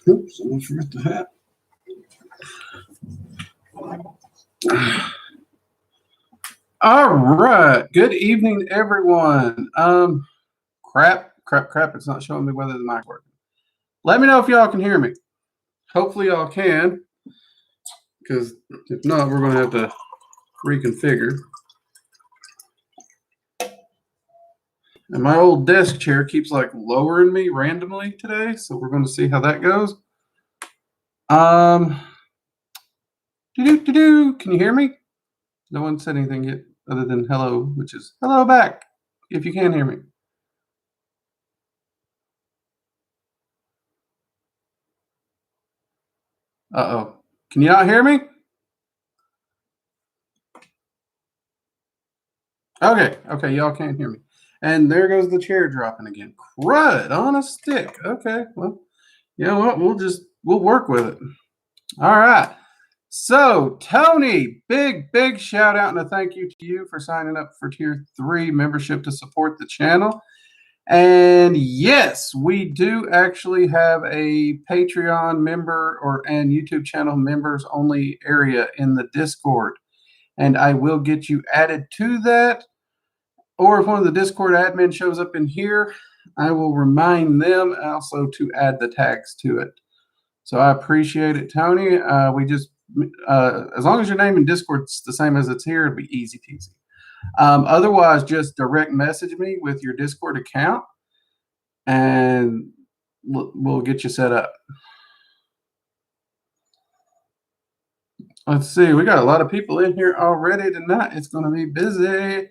Oops, I forgot the hat. All right. Good evening, everyone. Crap. It's not showing me whether the mic's working. Let me know if y'all can hear me. Hopefully y'all can, because if not, we're going to have to reconfigure. And my old desk chair keeps like lowering me randomly today, so we're going to see how that goes. Can you hear me? No one said anything yet other than hello, which is hello back, if you can hear me. Uh-oh. Can you not hear me? Okay, y'all can't hear me. And there goes the chair dropping again. Crud on a stick. Okay, well, you know what? We'll work with it. All right. So, Tony, big shout out and a thank you to you for signing up for Tier 3 membership to support the channel. And yes, we do actually have a Patreon member and YouTube channel members only area in the Discord. And I will get you added to that. Or if one of the Discord admins shows up in here, I will remind them also to add the tags to it. So I appreciate it, Tony. As long as your name in Discord's the same as it's here, it'll be easy peasy. Otherwise, just direct message me with your Discord account, and we'll get you set up. Let's see. We got a lot of people in here already tonight. It's going to be busy.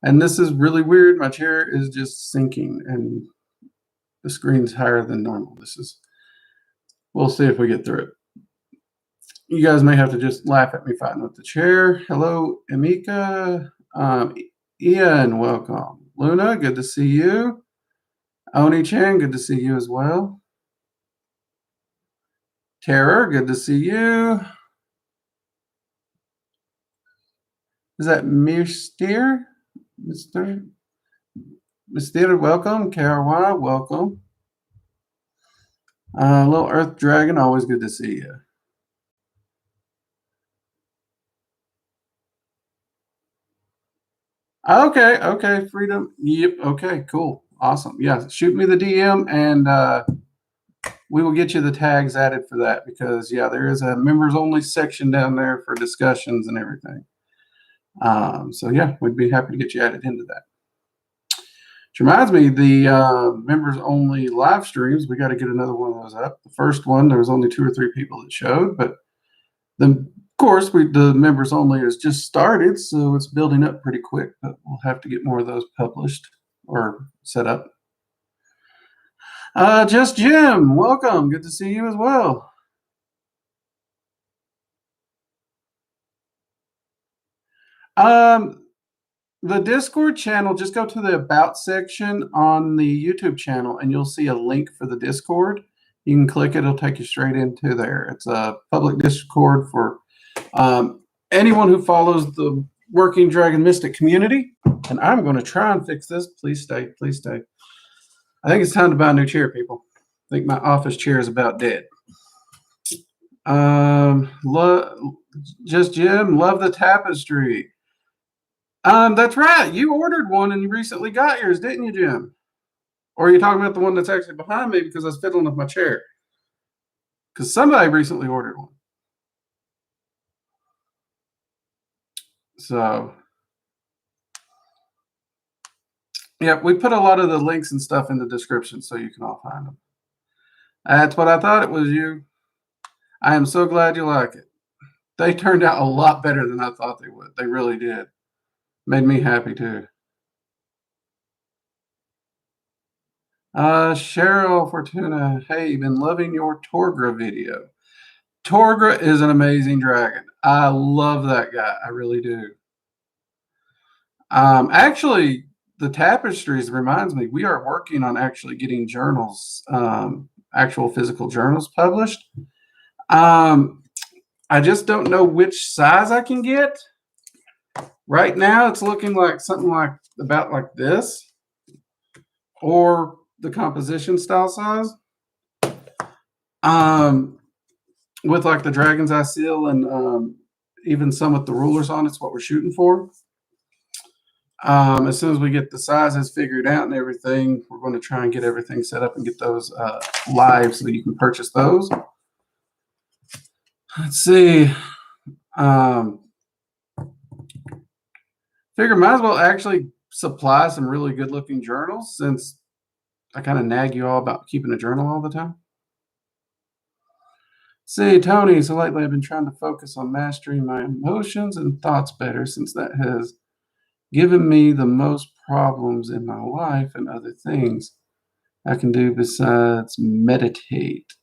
And this is really weird. My chair is just sinking, and the screen's higher than normal. We'll see if we get through it. You guys may have to just laugh at me fighting with the chair. Hello, Emika. Ian, welcome. Luna, good to see you. Oni-chan, good to see you as well. Terror, good to see you. Is that Mystere? Mystere, welcome. Karawa, welcome. Little Earth Dragon, always good to see you. Okay, Freedom. Yep, okay, cool. Awesome. Yeah, shoot me the DM, and we will get you the tags added for that, because, yeah, there is a members-only section down there for discussions and everything. So, yeah, we'd be happy to get you added into that. Which reminds me, the members-only live streams, we got to get another one of those up. The first one, there was only 2 or 3 people that showed, but of course, the members-only has just started, so it's building up pretty quick, but we'll have to get more of those published or set up. Just Jim, welcome. Good to see you as well. The Discord channel, just go to the About section on the YouTube channel, and you'll see a link for the Discord. You can click it. It'll take you straight into there. It's a public Discord for anyone who follows the Working Dragon Mystic community. And I'm going to try and fix this. Please stay. Please stay. I think it's time to buy a new chair, people. I think my office chair is about dead. Just Jim, love the tapestry. That's right. You ordered one and you recently got yours, didn't you, Jim? Or are you talking about the one that's actually behind me because I was fiddling with my chair? Because somebody recently ordered one. So, yeah, we put a lot of the links and stuff in the description so you can all find them. That's what I thought it was you. I am so glad you like it. They turned out a lot better than I thought they would. They really did. Made me happy too. Cheryl Fortuna, hey, been loving your Torgra video. Torgra is an amazing dragon. I love that guy. I really do. Actually, the tapestries reminds me, we are working on actually getting journals, actual physical journals published. I just don't know which size I can get. Right now, it's looking like something about like this, or the composition style size. With like the Dragon's Eye seal and even some with the rulers on it's what we're shooting for. As soon as we get the sizes figured out and everything, we're going to try and get everything set up and get those live so that you can purchase those. Let's see. Figure might as well actually supply some really good looking journals since I kind of nag you all about keeping a journal all the time. See, Tony, so lately I've been trying to focus on mastering my emotions and thoughts better since that has given me the most problems in my life and other things I can do besides meditate.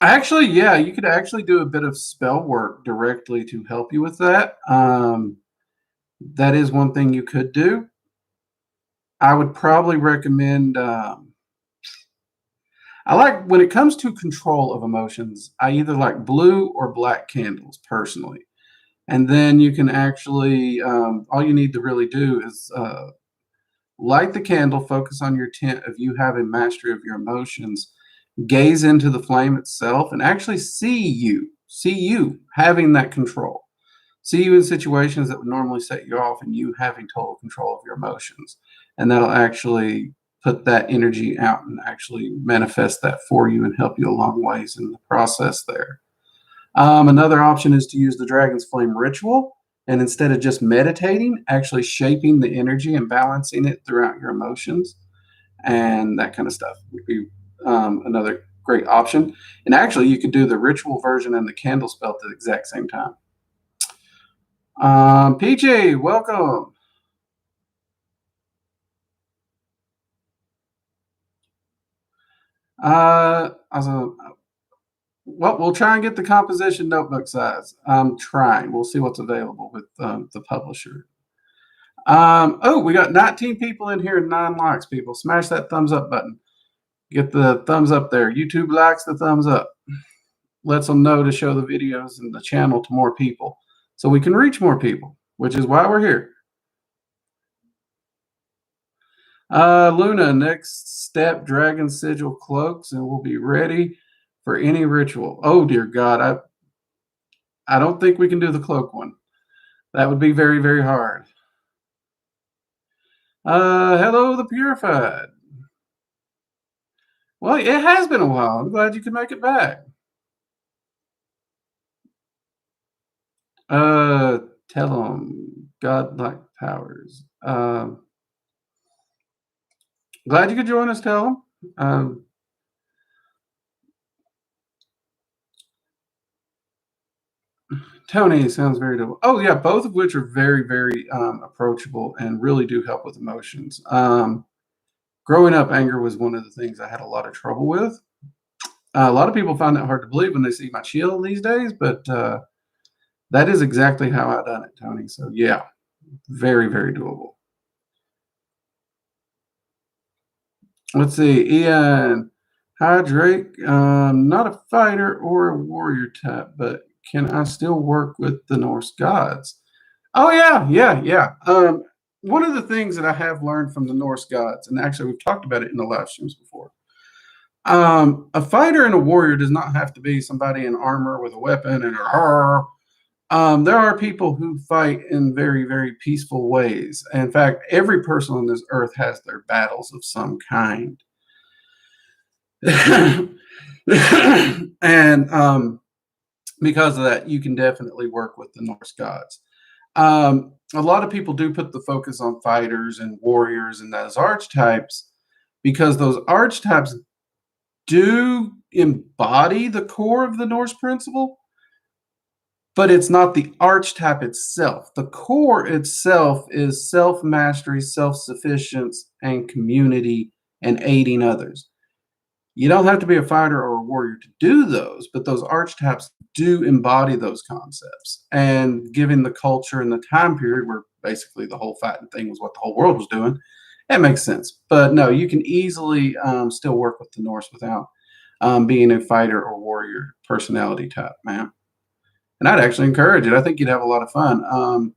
Actually, yeah, you could actually do a bit of spell work directly to help you with that. That is one thing you could do. I would probably recommend. I like when it comes to control of emotions. I either like blue or black candles personally, and then you can actually. All you need to really do is light the candle, focus on your intent of you having mastery of your emotions, gaze into the flame itself, and actually see you having that control. See you in situations that would normally set you off and you having total control of your emotions. And that'll actually put that energy out and actually manifest that for you and help you a long ways in the process there. Another option is to use the Dragon's Flame ritual. And instead of just meditating, actually shaping the energy and balancing it throughout your emotions and that kind of stuff would be another great option. And actually, you could do the ritual version and the candle spell at the exact same time. PJ, welcome. Well, we'll try and get the composition notebook size. I'm trying. We'll see what's available with the publisher. Oh, we got 19 people in here and 9 likes, people. Smash that thumbs up button. Get the thumbs up there. YouTube likes the thumbs up. Lets them know to show the videos and the channel to more people so we can reach more people, which is why we're here. Luna, next step, Dragon Sigil cloaks, and we'll be ready for any ritual. Oh, dear God. I don't think we can do the cloak one. That would be very, very hard. Hello, the Purified. Well, it has been a while. I'm glad you could make it back. Tell them godlike powers. Glad you could join us, tell them. Tony sounds very doable. Oh, yeah, both of which are very, very approachable and really do help with emotions. Growing up, anger was one of the things I had a lot of trouble with. A lot of people find that hard to believe when they see my shield these days, but that is exactly how I done it, Tony. So, yeah, very, very doable. Let's see, Ian. Hi, Drake. Not a fighter or a warrior type, but can I still work with the Norse gods? Oh, yeah. One of the things that I have learned from the Norse gods, and actually we've talked about it in the live streams before, a fighter and a warrior does not have to be somebody in armor with a weapon and there are people who fight in very, very peaceful ways. In fact, every person on this earth has their battles of some kind. And because of that, you can definitely work with the Norse gods. A lot of people do put the focus on fighters and warriors and those archetypes because those archetypes do embody the core of the Norse principle, but it's not the archetype itself. The core itself is self-mastery, self-sufficiency, and community and aiding others. You don't have to be a fighter or a warrior to do those, but those archetypes do embody those concepts. And given the culture and the time period where basically the whole fighting thing was what the whole world was doing, it makes sense. But no, you can easily still work with the Norse without being a fighter or warrior personality type, man. And I'd actually encourage it. I think you'd have a lot of fun.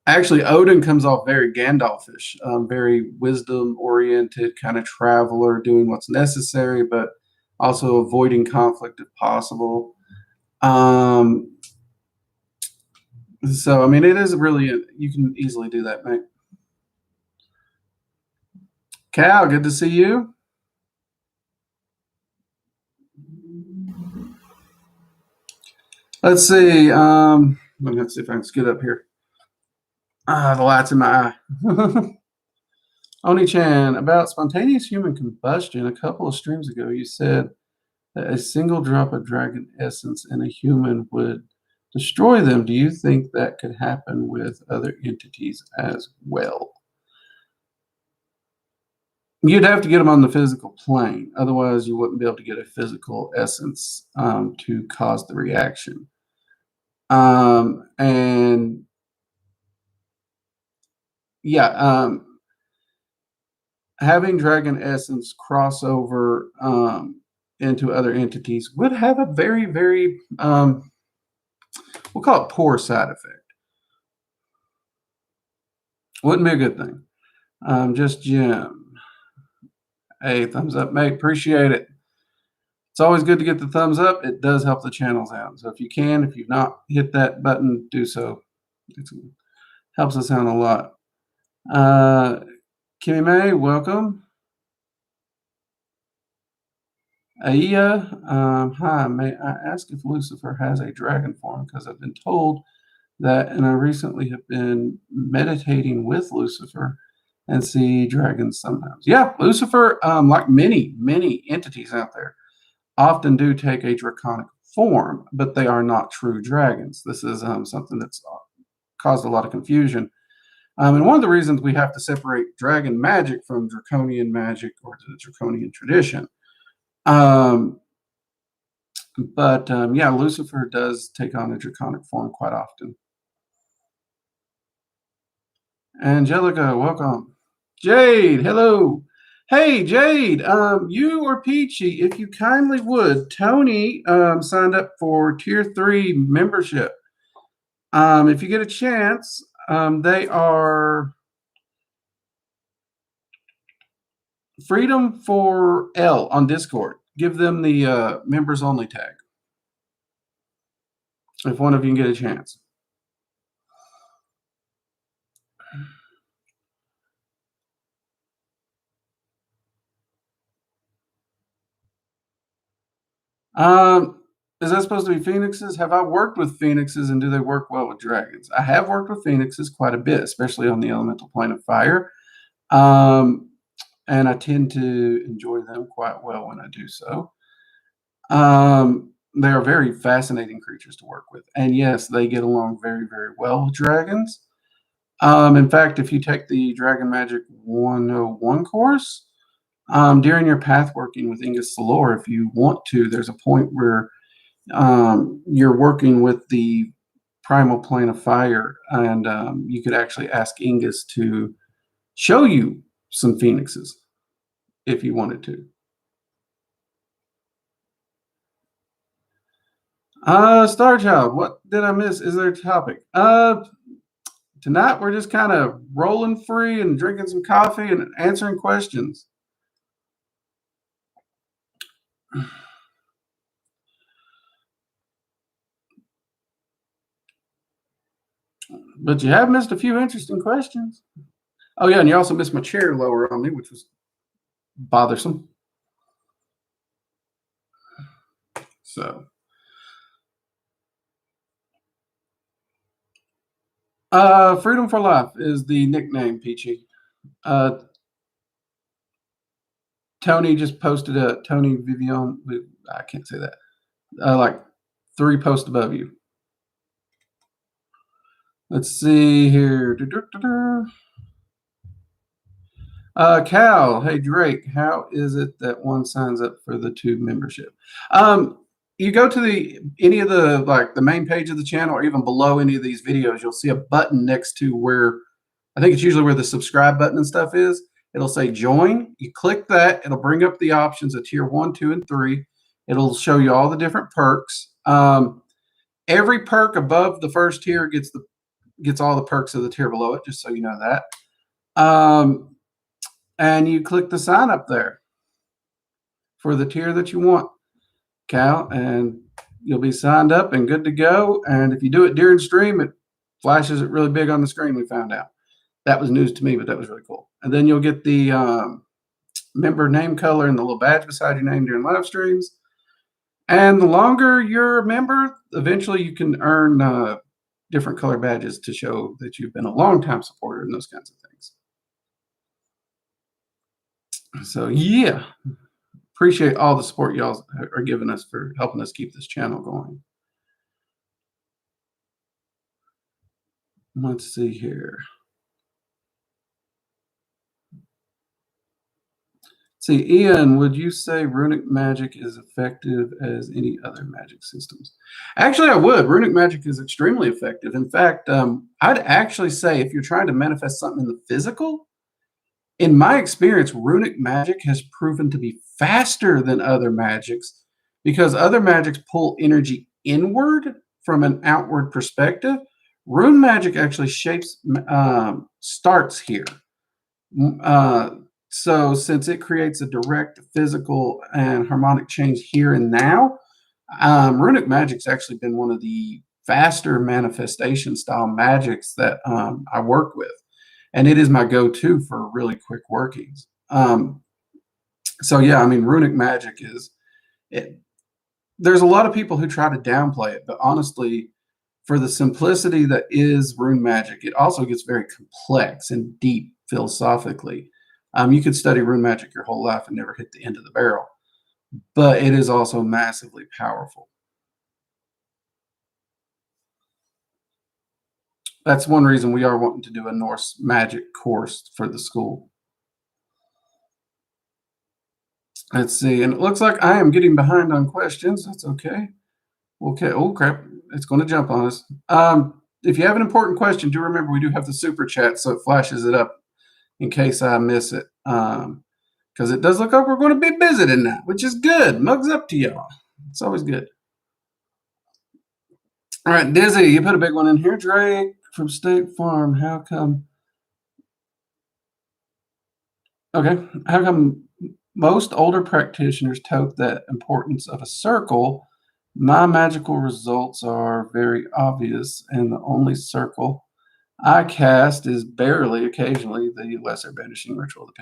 Actually, Odin comes off very Gandalfish, very wisdom-oriented, kind of traveler, doing what's necessary, but also avoiding conflict if possible. So, I mean, it is really, you can easily do that, mate. Cal, good to see you. Let's see. Let's see if I can scoot up here. The light's in my eye. Oni-chan, about spontaneous human combustion, a couple of streams ago, you said that a single drop of dragon essence in a human would destroy them. Do you think that could happen with other entities as well? You'd have to get them on the physical plane. Otherwise, you wouldn't be able to get a physical essence to cause the reaction. And yeah, having dragon essence cross over into other entities would have a very, very, we'll call it poor side effect. Wouldn't be a good thing. Just Jim. Hey, thumbs up, mate. Appreciate it. It's always good to get the thumbs up. It does help the channels out. So if you can, if you've not hit that button, do so. It helps us out a lot. Kimmy May, welcome. Aya, hi. May I ask if Lucifer has a dragon form? Because I've been told that, and I recently have been meditating with Lucifer and see dragons sometimes. Yeah, Lucifer, like many, many entities out there, often do take a draconic form, but they are not true dragons. This is something that's caused a lot of confusion. And one of the reasons we have to separate dragon magic from draconian magic or the draconian tradition. Yeah, Lucifer does take on a draconic form quite often. Angelica, welcome. Jade, hello. Hey, Jade, you or Peachy, if you kindly would, Tony signed up for Tier 3 membership. If you get a chance, they are Freedom for L on Discord. Give them the members only tag. If one of you can get a chance. Is that supposed to be phoenixes? Have I worked with phoenixes and do they work well with dragons? I have worked with phoenixes quite a bit, especially on the elemental plane of fire. And I tend to enjoy them quite well when I do so. They are very fascinating creatures to work with. And yes, they get along very, very well with dragons. In fact, if you take the Dragon Magic 101 course, during your path working with Ingus Salor, if you want to, there's a point where you're working with the primal plane of fire, and you could actually ask Ingus to show you some phoenixes if you wanted to. Starchild, what did I miss? Is there a topic? Tonight we're just kind of rolling free and drinking some coffee and answering questions. But you have missed a few interesting questions. Oh yeah, and you also missed my chair lower on me, which was bothersome. So, Freedom for Life is the nickname, Peachy. Tony just posted a Tony Vivian. I can't say that. Like 3 posts above you. Let's see here. Cal, hey Drake, how is it that one signs up for the tube membership? You go to any of the main page of the channel, or even below any of these videos, you'll see a button next to where I think it's usually where the subscribe button and stuff is. It'll say join. You click that, it'll bring up the options of tier 1, 2, and 3. It'll show you all the different perks. Every perk above the first tier gets gets all the perks of the tier below it, just so you know that. And you click the sign up there for the tier that you want, Cal, and you'll be signed up and good to go. And if you do it during stream, it flashes it really big on the screen, we found out. That was news to me, but that was really cool. And then you'll get the member name color and the little badge beside your name during live streams. And the longer you're a member, eventually you can earn different color badges to show that you've been a long-time supporter and those kinds of things. So, yeah. Appreciate all the support y'all are giving us for helping us keep this channel going. Let's see here. See, Ian, would you say runic magic is effective as any other magic systems? Actually, I would. Runic magic is extremely effective. In fact, I'd actually say if you're trying to manifest something in the physical, in my experience, runic magic has proven to be faster than other magics because other magics pull energy inward from an outward perspective. Rune magic actually starts here. So since it creates a direct physical and harmonic change here and now, runic magic's actually been one of the faster manifestation style magics that I work with. And it is my go-to for really quick workings. So yeah, I mean, runic magic there's a lot of people who try to downplay it, but honestly, for the simplicity that is rune magic, it also gets very complex and deep philosophically. You could study rune magic your whole life and never hit the end of the barrel, but it is also massively powerful. That's one reason we are wanting to do a Norse magic course for the school. Let's see, and it looks like I am getting behind on questions. That's okay. Okay, oh crap, it's going to jump on us. If you have an important question, do remember we do have the super chat, so it flashes it up in case I miss it. Because it does look like we're going to be busy tonight, which is good. Mugs up to y'all. It's always good. All right, Dizzy, you put a big one in here. Drake from State Farm. How come? Okay, how come most older practitioners tout the importance of a circle? My magical results are very obvious, and the only circle I cast is barely, occasionally, the lesser banishing ritual of the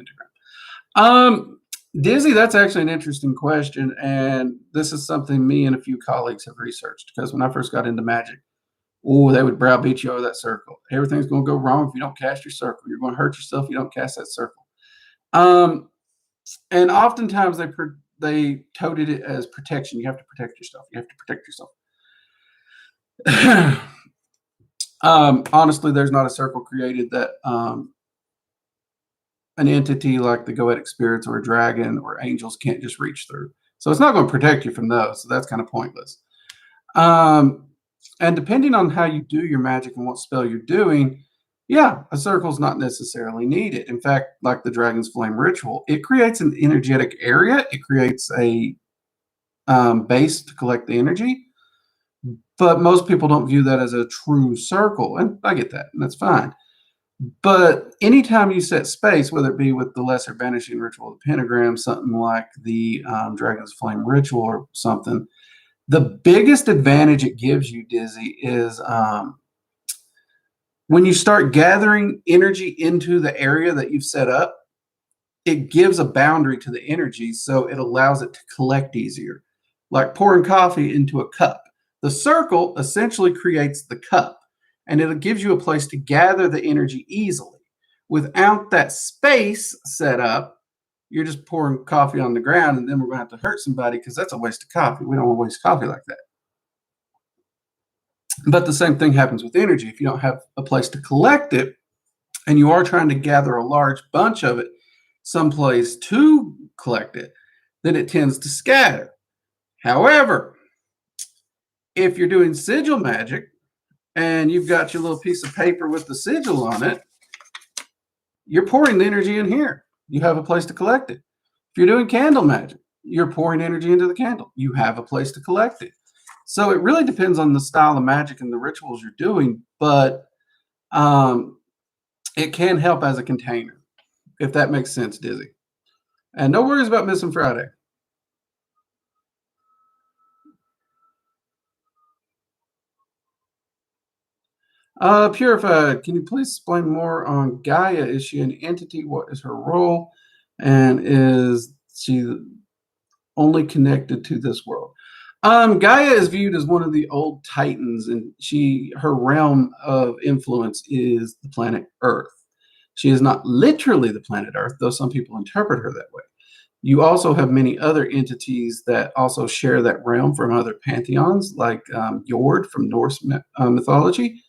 pentagram. Dizzy, that's actually an interesting question, and this is something me and a few colleagues have researched, because when I first got into magic, they would browbeat you over that circle. Everything's going to go wrong if you don't cast your circle. You're going to hurt yourself if you don't cast that circle. And oftentimes they touted it as protection. You have to protect yourself. You have to protect yourself. Honestly, there's not a circle created that an entity like the goetic spirits or a dragon or angels can't just reach through. So it's not going to protect you from those. So that's kind of pointless. And depending on how you do your magic and what spell you're doing, yeah, a circle is not necessarily needed. In fact, like the Dragon's Flame ritual, it creates an energetic area. It creates a base to collect the energy. But most people don't view that as a true circle. And I get that, and that's fine. But anytime you set space, whether it be with the lesser banishing ritual of the pentagram, something like the Dragon's Flame ritual or something, the biggest advantage it gives you, Dizzy, is when you start gathering energy into the area that you've set up, it gives a boundary to the energy, so it allows it to collect easier. Like pouring coffee into a cup. The circle essentially creates the cup, and it gives you a place to gather the energy easily. Without that space set up, you're just pouring coffee on the ground, and then we're going to have to hurt somebody because that's a waste of coffee. We don't want to waste coffee like that. But the same thing happens with energy. If you don't have a place to collect it, and you are trying to gather a large bunch of it someplace to collect it, then it tends to scatter. However, if you're doing sigil magic and you've got your little piece of paper with the sigil on it, you're pouring the energy in here. You have a place to collect it. If you're doing candle magic, you're pouring energy into the candle. You have a place to collect it. So it really depends on the style of magic and the rituals you're doing. But It can help as a container, if that makes sense, Dizzy. And no worries about missing Friday. Purified, can you please explain more on Gaia? Is she an entity? What is her role? And is she only connected to this world? Gaia is viewed as one of the old titans, and her realm of influence is the planet Earth. She is not literally the planet Earth, though some people interpret her that way. You also have many other entities that also share that realm from other pantheons, like Jord from Norse mythology.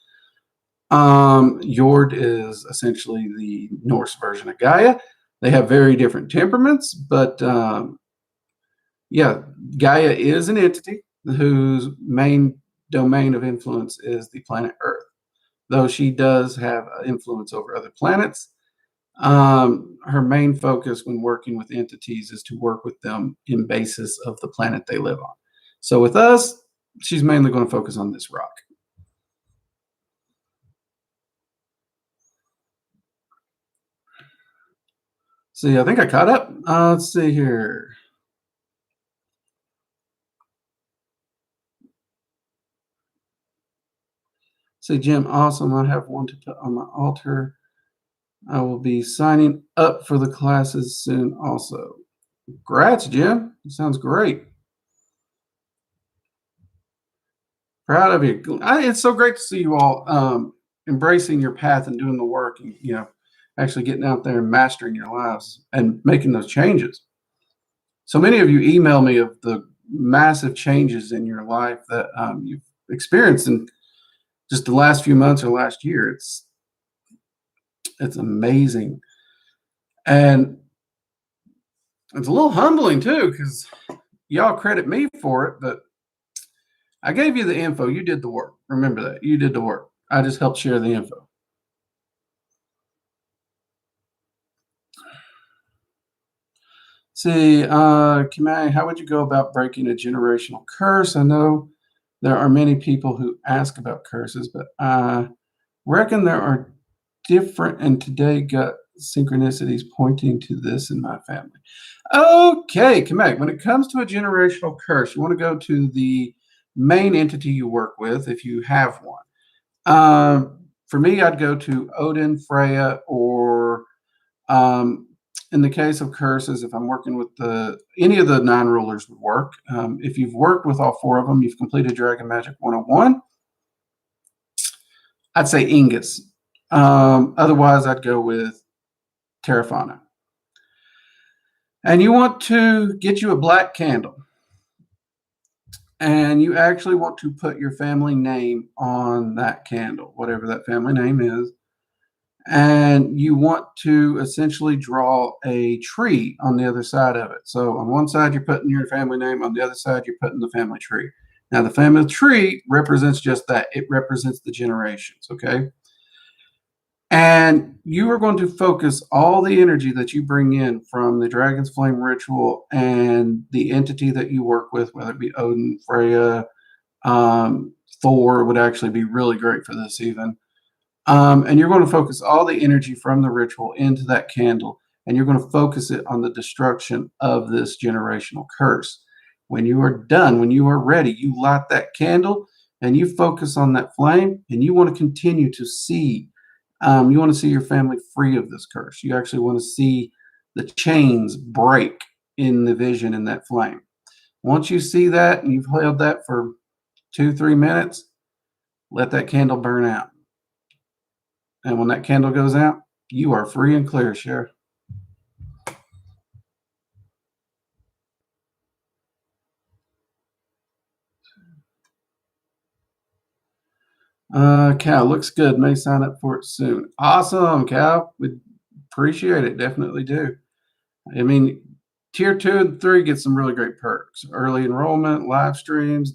Jord is essentially the Norse version of Gaia. They have very different temperaments, but yeah, Gaia is an entity whose main domain of influence is the planet Earth, though she does have influence over other planets. Her main focus when working with entities is to work with them in basis of the planet they live on. So with us, she's mainly going to focus on this rock. See, I think I caught up. Let's see here. See, Jim, awesome. I have one to put on my altar. I will be signing up for the classes soon also. Congrats, Jim. Sounds great. Proud of you. It's so great to see you all embracing your path and doing the work and, actually getting out there and mastering your lives and making those changes. So many of you email me of the massive changes in your life that you've experienced in just the last few months or last year. It's amazing. And it's a little humbling too, because y'all credit me for it, but I gave you the info. You did the work. Remember that. You did the work. I just helped share the info. See, Kimai, how would you go about breaking a generational curse? I know there are many people who ask about curses, but I reckon there are different, and today got synchronicities pointing to this in my family. Okay, Kimai, when it comes to a generational curse, you want to go to the main entity you work with if you have one. For me, I'd go to Odin, Freya, or in the case of curses, if I'm working with any of the 9 rulers would work. If you've worked with all 4 of them, you've completed Dragon Magic 101. I'd say Ingus. Otherwise, I'd go with Terrafana. And you want to get you a black candle. And you actually want to put your family name on that candle, whatever that family name is. And you want to essentially draw a tree on the other side of it. So on one side, you're putting your family name. On the other side, you're putting the family tree. Now, the family tree represents just that. It represents the generations, okay? And you are going to focus all the energy that you bring in from the Dragon's Flame ritual and the entity that you work with, whether it be Odin, Freya, Thor would actually be really great for this even. And you're going to focus all the energy from the ritual into that candle, and you're going to focus it on the destruction of this generational curse. When you are done, when you are ready, you light that candle and you focus on that flame, and you want to continue to see. You want to see your family free of this curse. You actually want to see the chains break in the vision in that flame. Once you see that and you've held that for 2-3 minutes, let that candle burn out. And when that candle goes out, you are free and clear, Sheriff. Cal, looks good. May sign up for it soon. Awesome, Cal. We appreciate it. Definitely do. I mean, tier 2 and 3 get some really great perks. Early enrollment, live streams,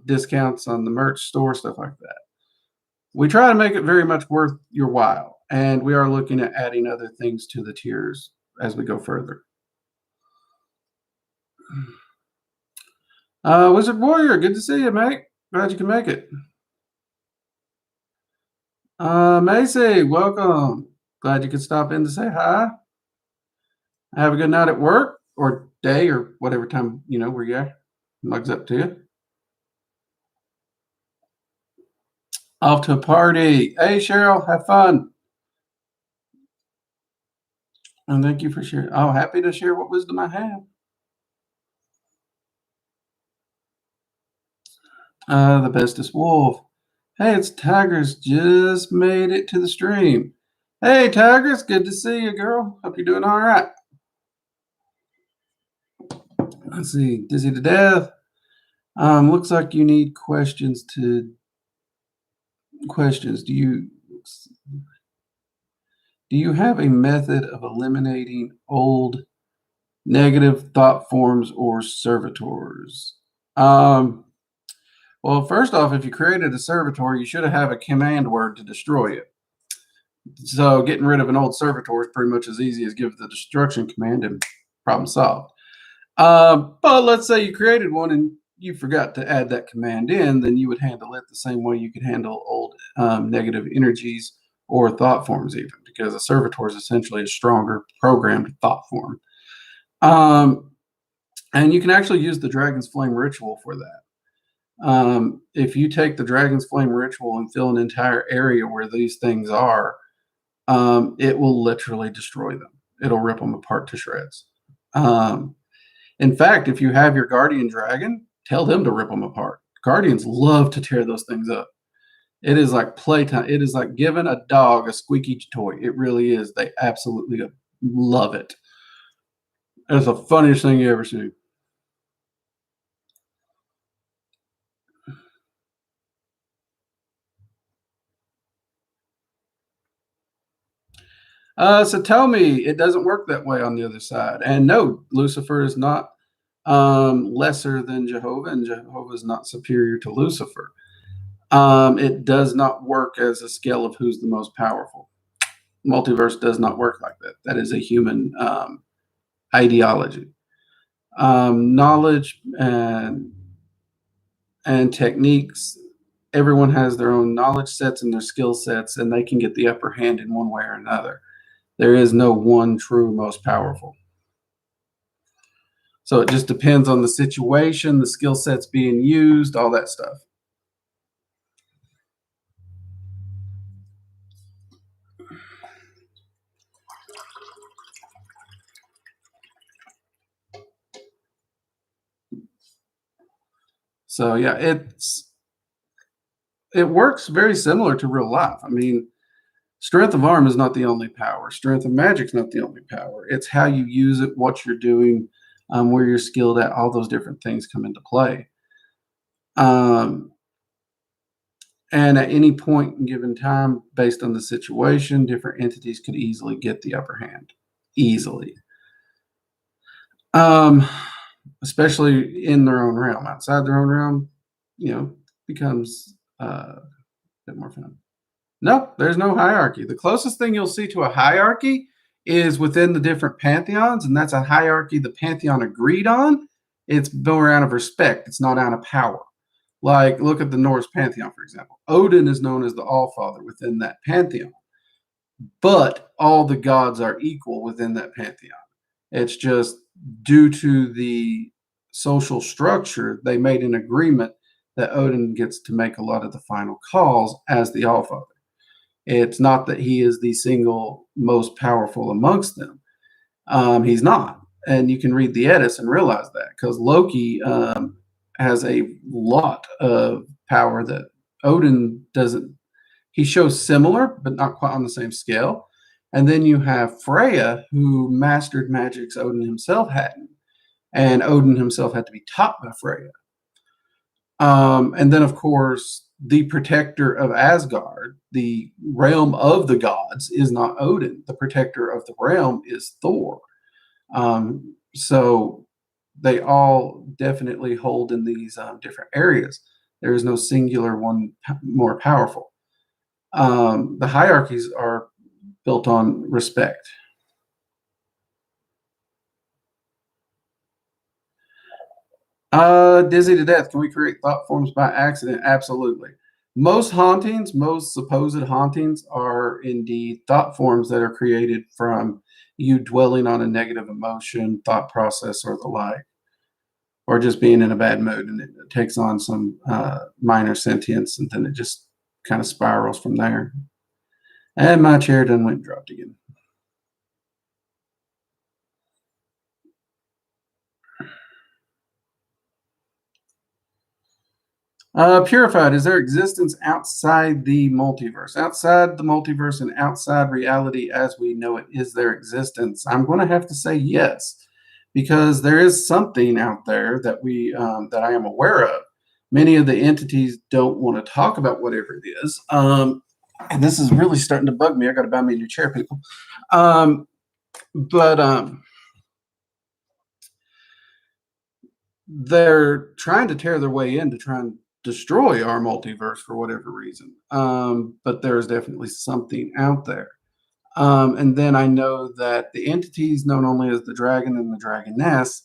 discounts on the merch store, stuff like that. We try to make it very much worth your while, and we are looking at adding other things to the tiers as we go further. Wizard Warrior, good to see you, mate. Glad you can make it. Macy, welcome. Glad you could stop in to say hi. Have a good night at work or day or whatever time, where you are. Mugs up to you. Off to a party. Hey, Cheryl, have fun. And thank you for sharing. Oh, happy to share what wisdom I have. The bestest wolf. Hey, it's Tigers. Just made it to the stream. Hey, Tigers. Good to see you, girl. Hope you're doing all right. Let's see. Dizzy to death. Looks like you need questions. Do you have a method of eliminating old negative thought forms or servitors? Well, first off, if you created a servitor, you should have a command word to destroy it. So getting rid of an old servitor is pretty much as easy as give the destruction command and problem solved. But let's say you created one and you forgot to add that command in, then you would handle it the same way you could handle old negative energies or thought forms even, because a servitor is essentially a stronger programmed thought form. And you can actually use the Dragon's Flame ritual for that. If you take the Dragon's Flame ritual and fill an entire area where these things are, it will literally destroy them. It'll rip them apart to shreds. In fact, if you have your guardian dragon, tell them to rip them apart. Guardians love to tear those things up. It is like playtime. It is like giving a dog a squeaky toy. It really is. They absolutely love it. It's the funniest thing you ever see. So tell me, it doesn't work that way on the other side. And no, Lucifer is not lesser than Jehovah, and Jehovah is not superior to Lucifer. It does not work as a scale of who's the most powerful. Multiverse does not work like that. That is a human ideology. Knowledge and techniques. Everyone has their own knowledge sets and their skill sets, and they can get the upper hand in one way or another. There is no one true most powerful. So it just depends on the situation, the skill sets being used, all that stuff. So yeah, it works very similar to real life. I mean, strength of arm is not the only power. Strength of magic's not the only power. It's how you use it, what you're doing, where you're skilled at. All those different things come into play. And at any point in given time, based on the situation, different entities could easily get the upper hand. Easily. Especially in their own realm. Outside their own realm, becomes a bit more fun. No, there's no hierarchy. The closest thing you'll see to a hierarchy is within the different pantheons, and that's a hierarchy the pantheon agreed on. It's more out of respect. It's not out of power. Like, look at the Norse pantheon, for example. Odin is known as the Allfather within that pantheon, but all the gods are equal within that pantheon. It's just due to the social structure, they made an agreement that Odin gets to make a lot of the final calls as the Allfather. It's not that he is the single most powerful amongst them. He's not. And you can read the Eddas and realize that, because Loki has a lot of power that Odin doesn't. He shows similar, but not quite on the same scale. And then you have Freya, who mastered magics Odin himself hadn't. And Odin himself had to be taught by Freya. And then, of course, the protector of Asgard, the realm of the gods, is not Odin. The protector of the realm is Thor. So they all definitely hold in these different areas. There is no singular one more powerful. The hierarchies are built on respect. Dizzy to death. Can we create thought forms by accident? Absolutely. Most hauntings, most supposed hauntings, are indeed thought forms that are created from you dwelling on a negative emotion, thought process, or the like, or just being in a bad mood, and it takes on some minor sentience, and then it just kind of spirals from there. And my chair done went and dropped again. Purified, is there existence outside the multiverse? Outside the multiverse and outside reality as we know it, is there existence? I'm going to have to say yes, because there is something out there that that I am aware of. Many of the entities don't want to talk about whatever it is. And this is really starting to bug me. I got to buy me a new chair, people. But they're trying to tear their way in to try and destroy our multiverse for whatever reason. But there is definitely something out there. And then I know that the entities known only as the dragon and the dragoness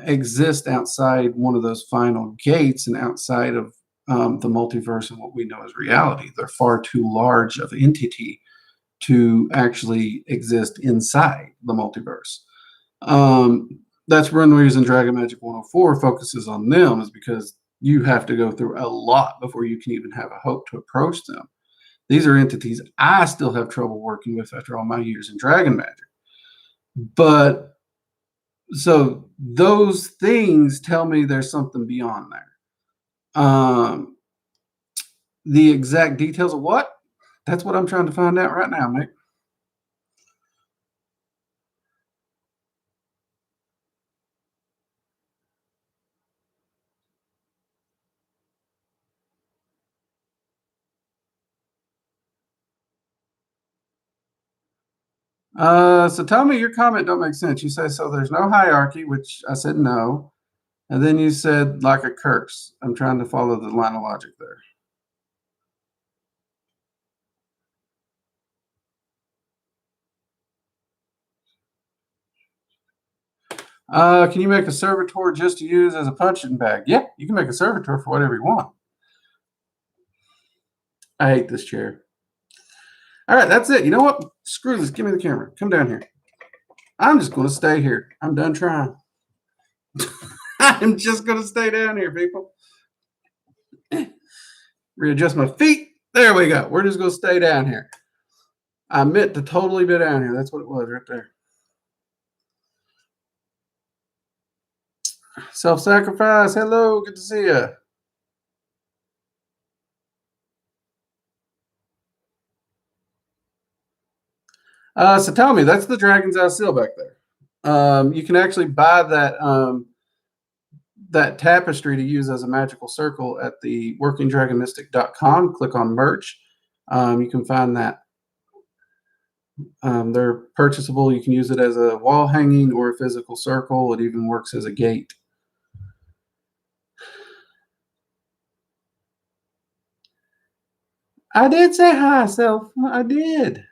exist outside one of those final gates and outside of the multiverse and what we know as reality. They're far too large of entity to actually exist inside the multiverse. That's one reason Dragon Magic 104 focuses on them, is because you have to go through a lot before you can even have a hope to approach them. These are entities I still have trouble working with after all my years in Dragon Magic. But so those things tell me there's something beyond there. The exact details of what? That's what I'm trying to find out right now, Mick. So tell me, your comment don't make sense. You say, so there's no hierarchy, which I said no. And then you said like a curse. I'm trying to follow the line of logic there. Can you make a servitor just to use as a punching bag? Yeah, you can make a servitor for whatever you want. I hate this chair. All right, that's it. You know what? Screw this. Give me the camera. Come down here. I'm just going to stay here. I'm done trying. I'm just going to stay down here, people. Readjust my feet. There we go. We're just going to stay down here. I meant to totally be down here. That's what it was right there. Self-sacrifice. Hello. Good to see you. So tell me, that's the Dragon's Eye seal back there. You can actually buy that tapestry to use as a magical circle at the workingdragonmystic.com. Click on merch. You can find that. They're purchasable. You can use it as a wall hanging or a physical circle. It even works as a gate. I did say hi, self. I did.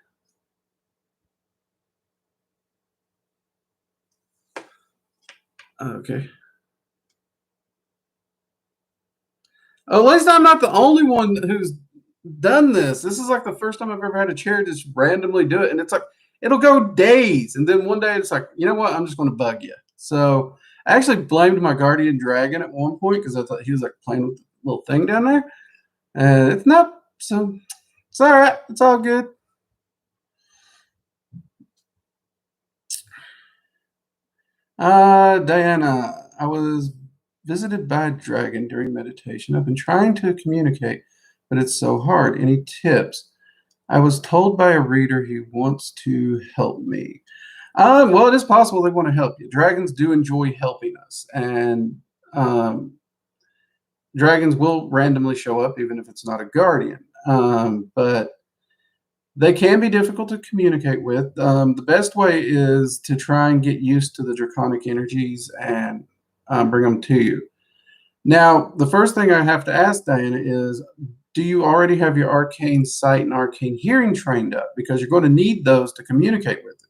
Okay. At least I'm not the only one who's done this. This is like the first time I've ever had a chair just randomly do it. And it's like, it'll go days. And then one day it's like, you know what? I'm just going to bug you. So I actually blamed my guardian dragon at one point because I thought he was like playing with the little thing down there. And it's not. So it's all right. It's all good. Diana, I was visited by a dragon during meditation. I've been trying to communicate, but it's so hard. Any tips? I was told by a reader he wants to help me. Well, it is possible they want to help you. Dragons do enjoy helping us, and dragons will randomly show up, even if it's not a guardian. But they can be difficult to communicate with. The best way is to try and get used to the draconic energies and bring them to you. Now, the first thing I have to ask Diana is, do you already have your arcane sight and arcane hearing trained up? Because you're going to need those to communicate with it.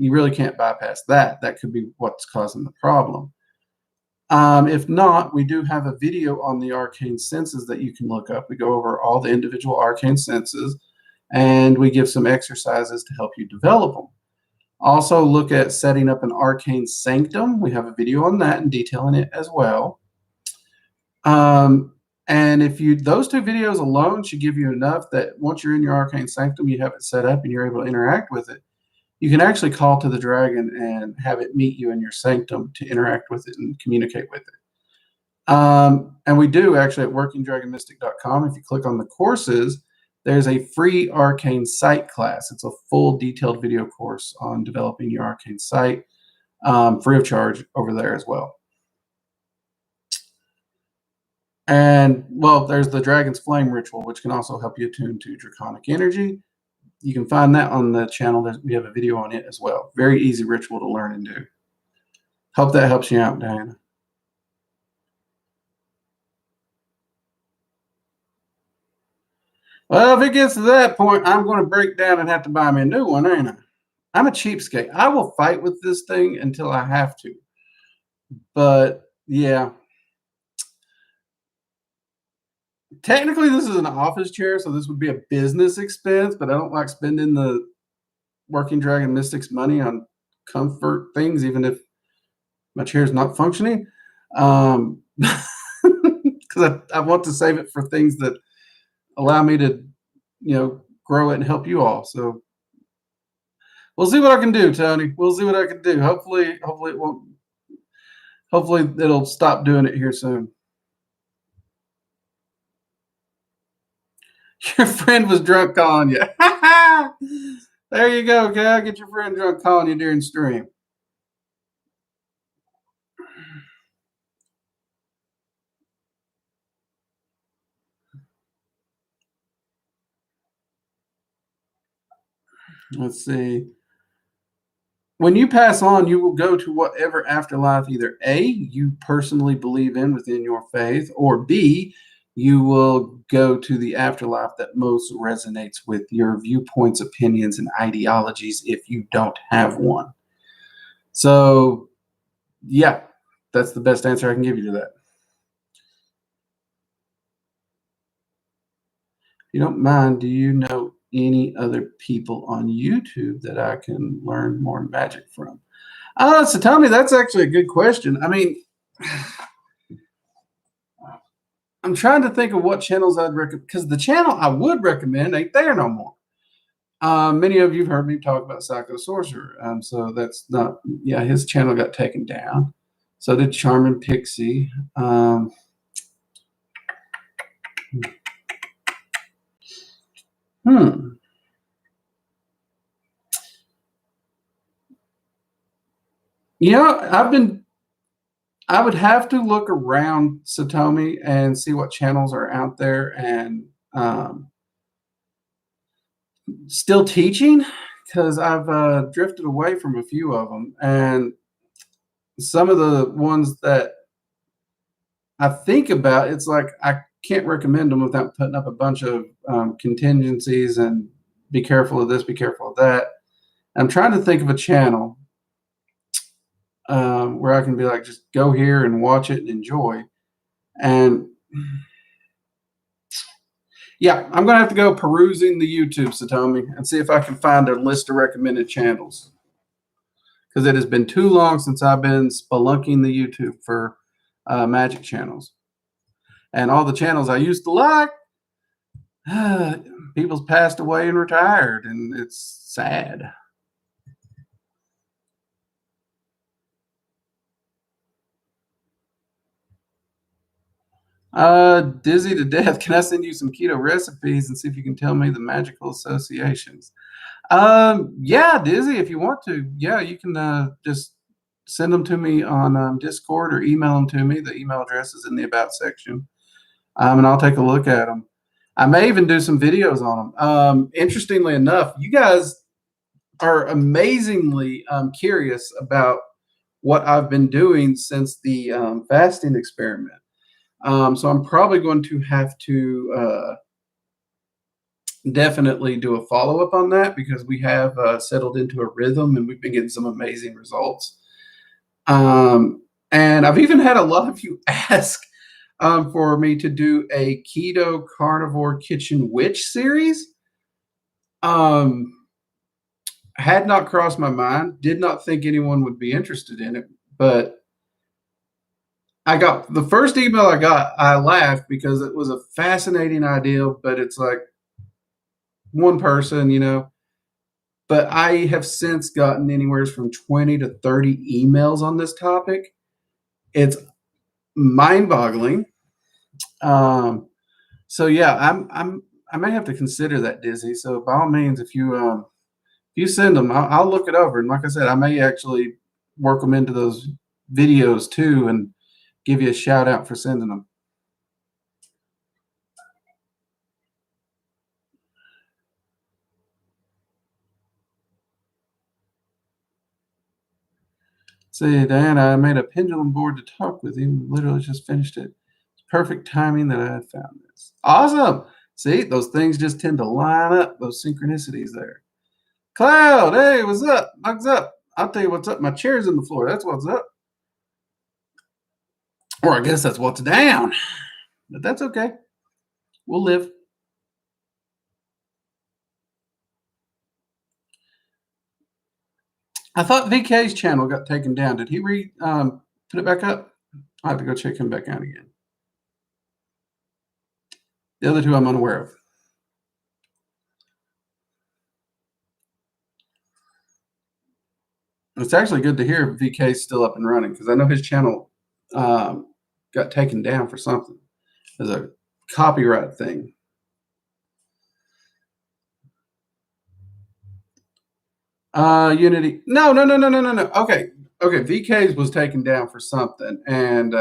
You really can't bypass that. That could be what's causing the problem. If not, we do have a video on the arcane senses that you can look up. We go over all the individual arcane senses, and we give some exercises to help you develop them. Also, look at setting up an arcane sanctum. We have a video on that and detailing it as well. And if you, those two videos alone should give you enough that once you're in your arcane sanctum, you have it set up and you're able to interact with it. You can actually call to the dragon and have it meet you in your sanctum to interact with it and communicate with it. And we do actually at workingdragonmystic.com. If you click on the courses, there's a free arcane sight class. It's a full detailed video course on developing your arcane sight, free of charge over there as well. And, well, there's the Dragon's Flame ritual, which can also help you attune to draconic energy. You can find that on the channel. We have a video on it as well. Very easy ritual to learn and do. Hope that helps you out, Diana. Well, if it gets to that point, I'm going to break down and have to buy me a new one, ain't I? I'm a cheapskate. I will fight with this thing until I have to. But, yeah. Technically, this is an office chair, so this would be a business expense, but I don't like spending the Working Dragon Mystics money on comfort things, even if my chair is not functioning. Because I want to save it for things that allow me to, grow it and help you all. So we'll see what I can do, Tony. We'll see what I can do. Hopefully it won't. Hopefully it'll stop doing it here soon. Your friend was drunk calling you. There you go, Cal. Get your friend drunk calling you during stream. Let's see. When you pass on, you will go to whatever afterlife either A, you personally believe in within your faith, or B, you will go to the afterlife that most resonates with your viewpoints, opinions, and ideologies if you don't have one. So, yeah, that's the best answer I can give you to that. If you don't mind, do you know any other people on YouTube that I can learn more magic from? So tell me, that's actually a good question. I mean, I'm trying to think of what channels I'd recommend, because the channel I would recommend ain't there no more. Many of you have heard me talk about Psycho Sorcerer. So that's not, his channel got taken down. So did Charmin Pixie. I would have to look around Satomi and see what channels are out there and still teaching, because I've drifted away from a few of them. And some of the ones that I think about, it's like I can't recommend them without putting up a bunch of contingencies and be careful of this, be careful of that. I'm trying to think of a channel where I can be like, just go here and watch it and enjoy. And yeah, I'm going to have to go perusing the YouTube, Satomi, and see if I can find a list of recommended channels. Because it has been too long since I've been spelunking the YouTube for magic channels. And all the channels I used to like, people's passed away and retired, and it's sad. Dizzy to death. Can I send you some keto recipes and see if you can tell me the magical associations? Yeah, Dizzy, if you want to. Yeah, you can just send them to me on Discord or email them to me. The email address is in the About section. And I'll take a look at them. I may even do some videos on them. Interestingly enough, you guys are amazingly curious about what I've been doing since the fasting experiment. So I'm probably going to have to definitely do a follow-up on that, because we have settled into a rhythm and we've been getting some amazing results. And And I've even had a lot of you ask for me to do a keto carnivore kitchen witch series. Had not crossed my mind, did not think anyone would be interested in it, but I got the first email I got, I laughed because it was a fascinating idea, but it's like one person, you know. But I have since gotten anywhere from 20 to 30 emails on this topic. It's mind-boggling. So yeah, I may have to consider that, Dizzy. So by all means, if you send them, I'll look it over, and like I said, I may actually work them into those videos too, and give you a shout out for sending them. See, Diana, I made a pendulum board to talk with him. Literally just finished it. It's perfect timing that I had found this. Awesome. See, those things just tend to line up, those synchronicities there. Cloud, hey, what's up? What's up? I'll tell you what's up. My chair's in the floor. That's what's up. Or I guess that's what's down. But that's okay. We'll live. I thought VK's channel got taken down. Did he put it back up? I have to go check him back out again. The other two I'm unaware of. It's actually good to hear VK's still up and running because I know his channel got taken down for something. There's a copyright thing. Unity. No. Okay. VK's was taken down for something, and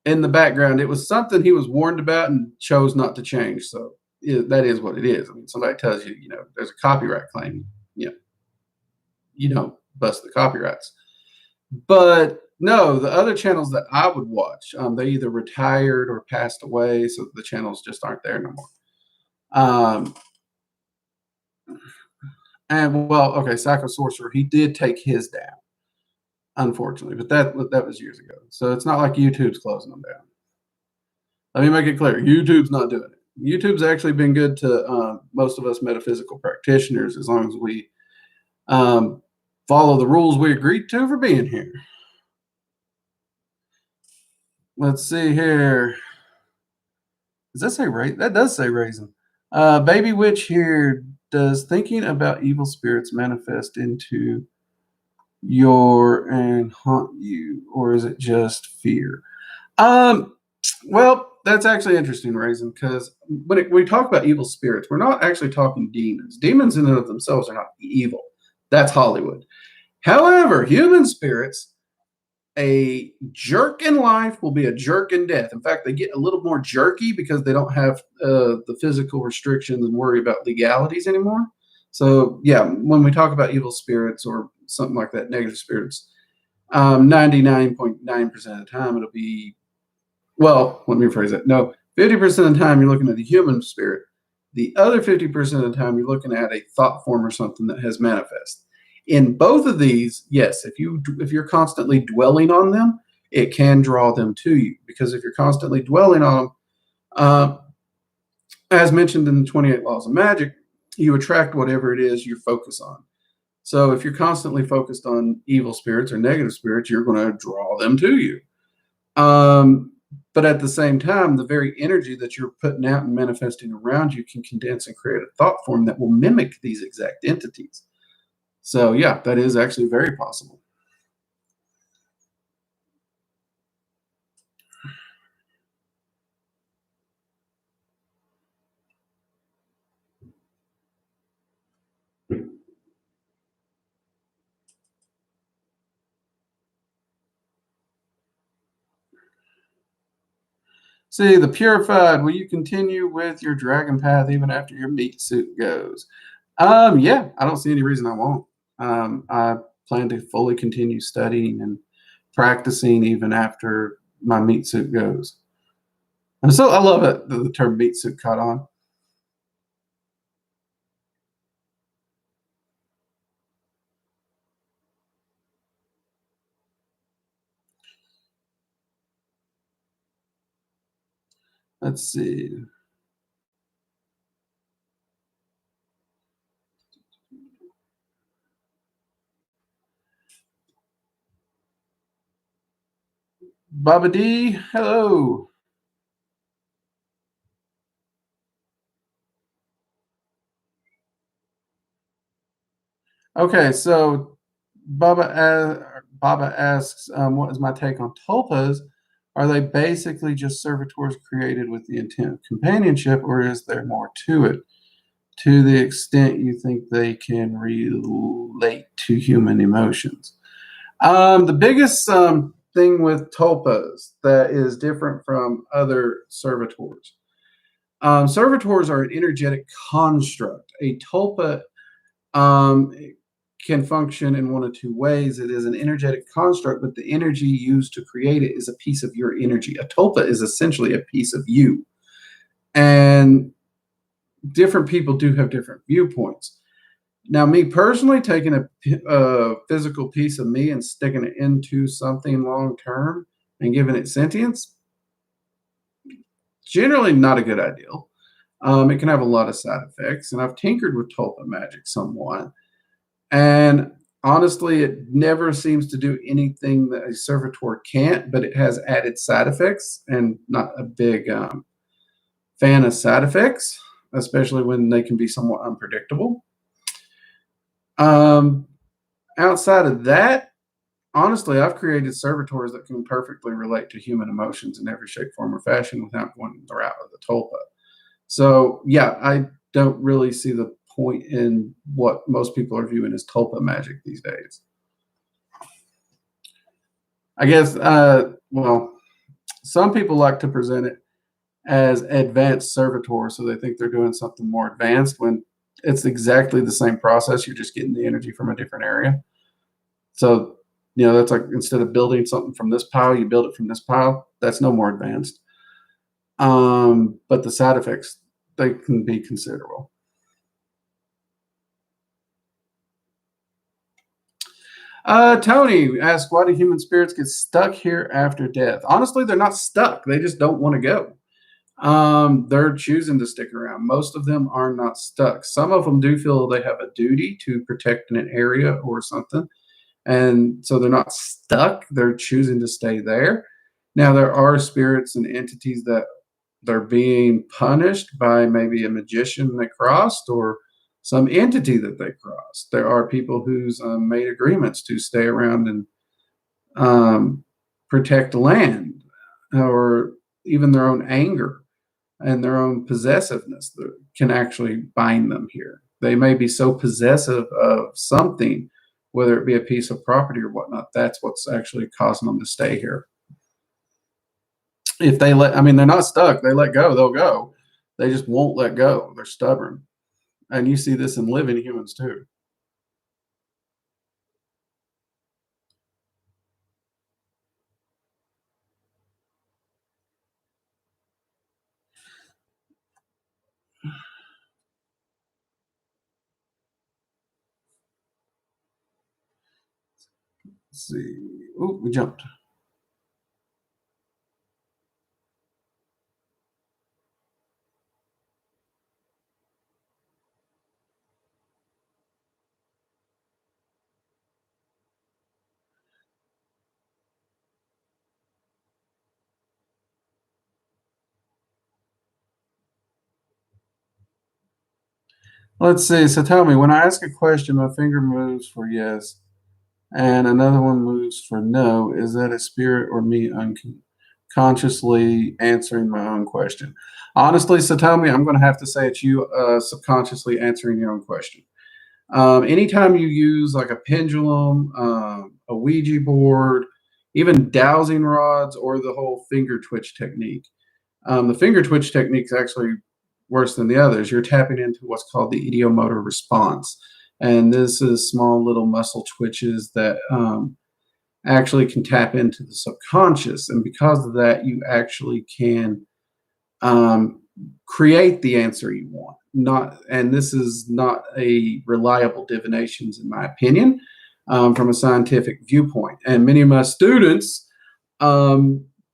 in the background, it was something he was warned about and chose not to change. So that is what it is. I mean, somebody tells you, there's a copyright claim. You don't bust the copyrights. But no, the other channels that I would watch, they either retired or passed away, so the channels just aren't there no more. And well, okay, Psycho Sorcerer, he did take his down, unfortunately, but that was years ago. So it's not like YouTube's closing them down. Let me make it clear: YouTube's not doing it. YouTube's actually been good to most of us metaphysical practitioners as long as we follow the rules we agreed to for being here. Let's see here. Does that say raisin? That does say raisin. Baby Witch here. Does thinking about evil spirits manifest into your and haunt you, or is it just fear? Well, that's actually interesting, Raisin, because when we talk about evil spirits, we're not actually talking demons. Demons in and of themselves are not evil. That's Hollywood. However, human spirits, a jerk in life will be a jerk in death. In fact, they get a little more jerky because they don't have the physical restrictions and worry about legalities anymore. So, yeah, when we talk about evil spirits or something like that, negative spirits, 99.9% of the time it'll be, well, let me rephrase that. No, 50% of the time you're looking at the human spirit. The other 50% of the time you're looking at a thought form or something that has manifest. In both of these, yes, if you're constantly dwelling on them, it can draw them to you. Because if you're constantly dwelling on them, as mentioned in the 28 Laws of Magic, you attract whatever it is you focus on. So if you're constantly focused on evil spirits or negative spirits, you're going to draw them to you. But at the same time, the very energy that you're putting out and manifesting around you can condense and create a thought form that will mimic these exact entities. So yeah, that is actually very possible. See, the purified, will you continue with your dragon path even after your meat suit goes? Yeah, I don't see any reason I won't. I plan to fully continue studying and practicing even after my meat suit goes. And so I love it that the term meat suit caught on. Let's see. Baba D, hello. Okay, so Baba asks, what is my take on tulpas? Are they basically just servitors created with the intent of companionship, or is there more to it? To the extent you think they can relate to human emotions. The biggest thing with tulpas that is different from other servitors. Servitors are an energetic construct. A tulpa um, can function in one of two ways. It is an energetic construct, but the energy used to create it is a piece of your energy. A tulpa is essentially a piece of you. And different people do have different viewpoints. Now, me personally, taking a physical piece of me and sticking it into something long term and giving it sentience, generally not a good idea. It can have a lot of side effects, and I've tinkered with tulpa magic somewhat. And honestly, it never seems to do anything that a servitor can't, but it has added side effects, and not a big fan of side effects, especially when they can be somewhat unpredictable. Outside of that, honestly, I've created servitors that can perfectly relate to human emotions in every shape, form, or fashion without going the route of the tulpa. So, yeah, I don't really see the point in what most people are viewing as tulpa magic these days. I guess, well, some people like to present it as advanced servitors, so they think they're doing something more advanced when it's exactly the same process. You're just getting the energy from a different area. So, that's like instead of building something from this pile, you build it from this pile. That's no more advanced. But the side effects, they can be considerable. Tony asked, why do human spirits get stuck here after death? Honestly, they're not stuck. They just don't want to go. They're choosing to stick around. Most of them are not stuck. Some of them do feel they have a duty to protect an area or something. And so they're not stuck. They're choosing to stay there. Now, there are spirits and entities that they're being punished by maybe a magician they crossed or some entity that they crossed. There are people who's made agreements to stay around and protect land or even their own anger and their own possessiveness that can actually bind them here. They may be so possessive of something, whether it be a piece of property or whatnot, that's what's actually causing them to stay here. If they they're not stuck. They let go, they'll go. They just won't let go. They're stubborn. And you see this in living humans too. Let's see. Oh, we jumped. Let's see. So tell me, when I ask a question, my finger moves for yes, and another one moves for no. Is that a spirit or me unconsciously answering my own question? Honestly, so tell me, I'm going to have to say it's you subconsciously answering your own question. Anytime you use like a pendulum, a Ouija board, even dowsing rods, or the whole finger twitch technique, the finger twitch technique is actually worse than the others. You're tapping into what's called the ideomotor response. And this is small little muscle twitches that actually can tap into the subconscious. And because of that, you actually can create the answer you want. And this is not a reliable divinations, in my opinion, from a scientific viewpoint. And many of my students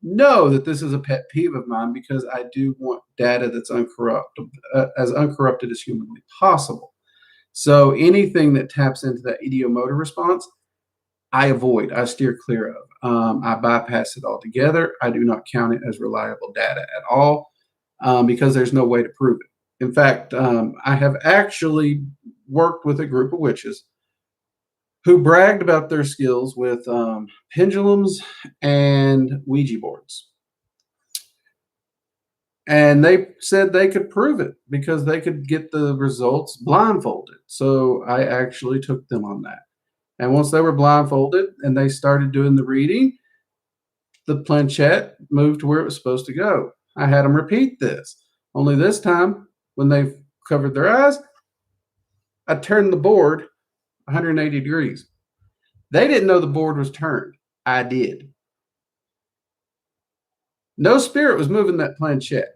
know that this is a pet peeve of mine because I do want data that's as uncorrupted as humanly possible. So anything that taps into that ideomotor response, I avoid, I steer clear of. I bypass it altogether. I do not count it as reliable data at all because there's no way to prove it. In fact, I have actually worked with a group of witches who bragged about their skills with pendulums and Ouija boards. And they said they could prove it because they could get the results blindfolded. So I actually took them on that. And once they were blindfolded and they started doing the reading, the planchette moved to where it was supposed to go. I had them repeat this. Only this time, when they covered their eyes, I turned the board 180 degrees. They didn't know the board was turned. I did. No spirit was moving that planchette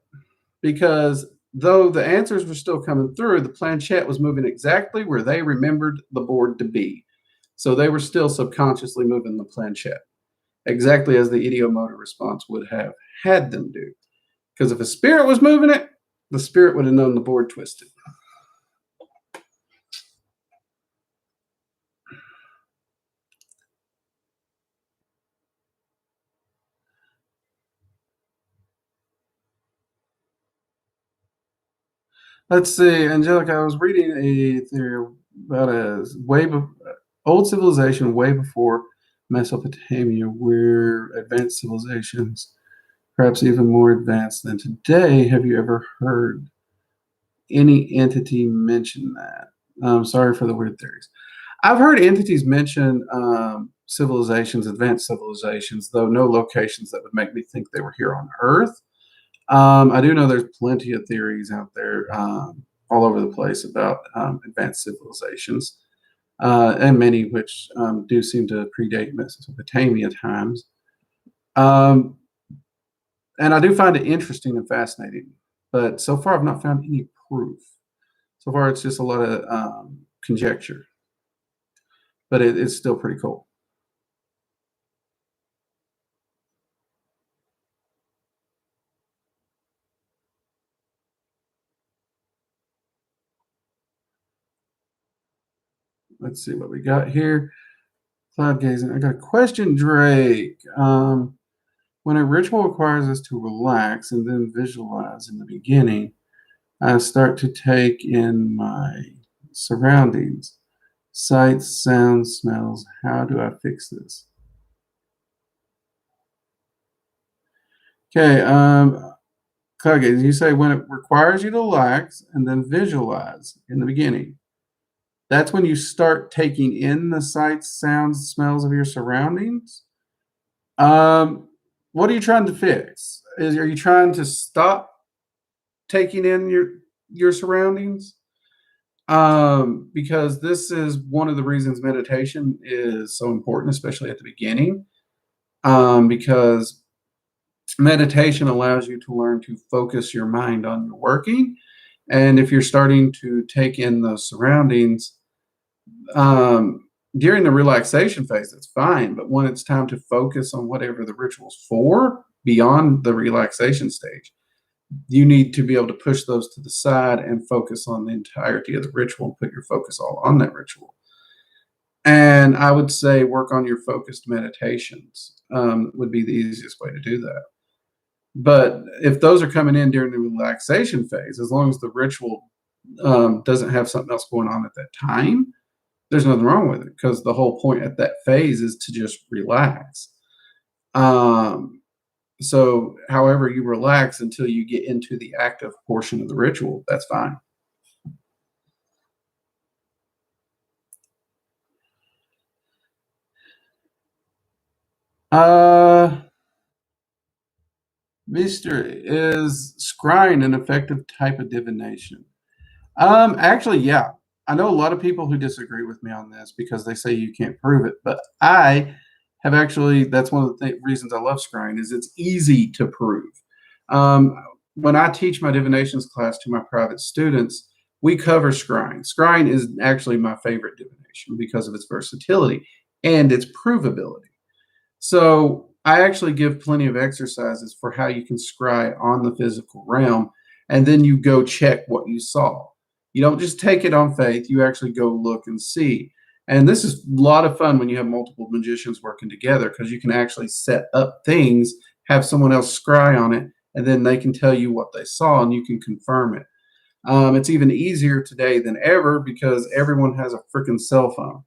because though the answers were still coming through, the planchette was moving exactly where they remembered the board to be. So they were still subconsciously moving the planchette, exactly as the ideomotor response would have had them do. Because if a spirit was moving it, the spirit would have known the board twisted. Let's see, Angelica, I was reading a theory about old civilization way before Mesopotamia, where advanced civilizations, perhaps even more advanced than today. Have you ever heard any entity mention that? Sorry for the weird theories. I've heard entities mention advanced civilizations, though no locations that would make me think they were here on Earth. I do know there's plenty of theories out there all over the place about advanced civilizations, and many which do seem to predate Mesopotamia times. Um, and I do find it interesting and fascinating, but so far I've not found any proof. So far, it's just a lot of conjecture, but it's still pretty cool. Let's see what we got here. Cloud gazing. I got a question, Drake. When a ritual requires us to relax and then visualize in the beginning, I start to take in my surroundings, sights, sounds, smells. How do I fix this? Okay, Cloud gazing. You say when it requires you to relax and then visualize in the beginning. That's when you start taking in the sights, sounds, smells of your surroundings. What are you trying to fix? Are you trying to stop taking in your surroundings? Because this is one of the reasons meditation is so important, especially at the beginning. Because meditation allows you to learn to focus your mind on your working. And if you're starting to take in those surroundings, during the relaxation phase, that's fine. But when it's time to focus on whatever the ritual's for beyond the relaxation stage, you need to be able to push those to the side and focus on the entirety of the ritual and put your focus all on that ritual. And I would say work on your focused meditations would be the easiest way to do that. But if those are coming in during the relaxation phase, as long as the ritual doesn't have something else going on at that time, there's nothing wrong with it because the whole point at that phase is to just relax. So however you relax until you get into the active portion of the ritual, that's fine. Mister, is scrying an effective type of divination? Actually, yeah. I know a lot of people who disagree with me on this because they say you can't prove it, but I have actually, that's one of the reasons I love scrying is it's easy to prove. Um, when I teach my divinations class to my private students, we cover scrying. Scrying is actually my favorite divination because of its versatility and its provability. So I actually give plenty of exercises for how you can scry on the physical realm, and then you go check what you saw. You don't just take it on faith, you actually go look and see. And this is a lot of fun when you have multiple magicians working together because you can actually set up things, have someone else scry on it, and then they can tell you what they saw and you can confirm it. It's even easier today than ever because everyone has a freaking cell phone.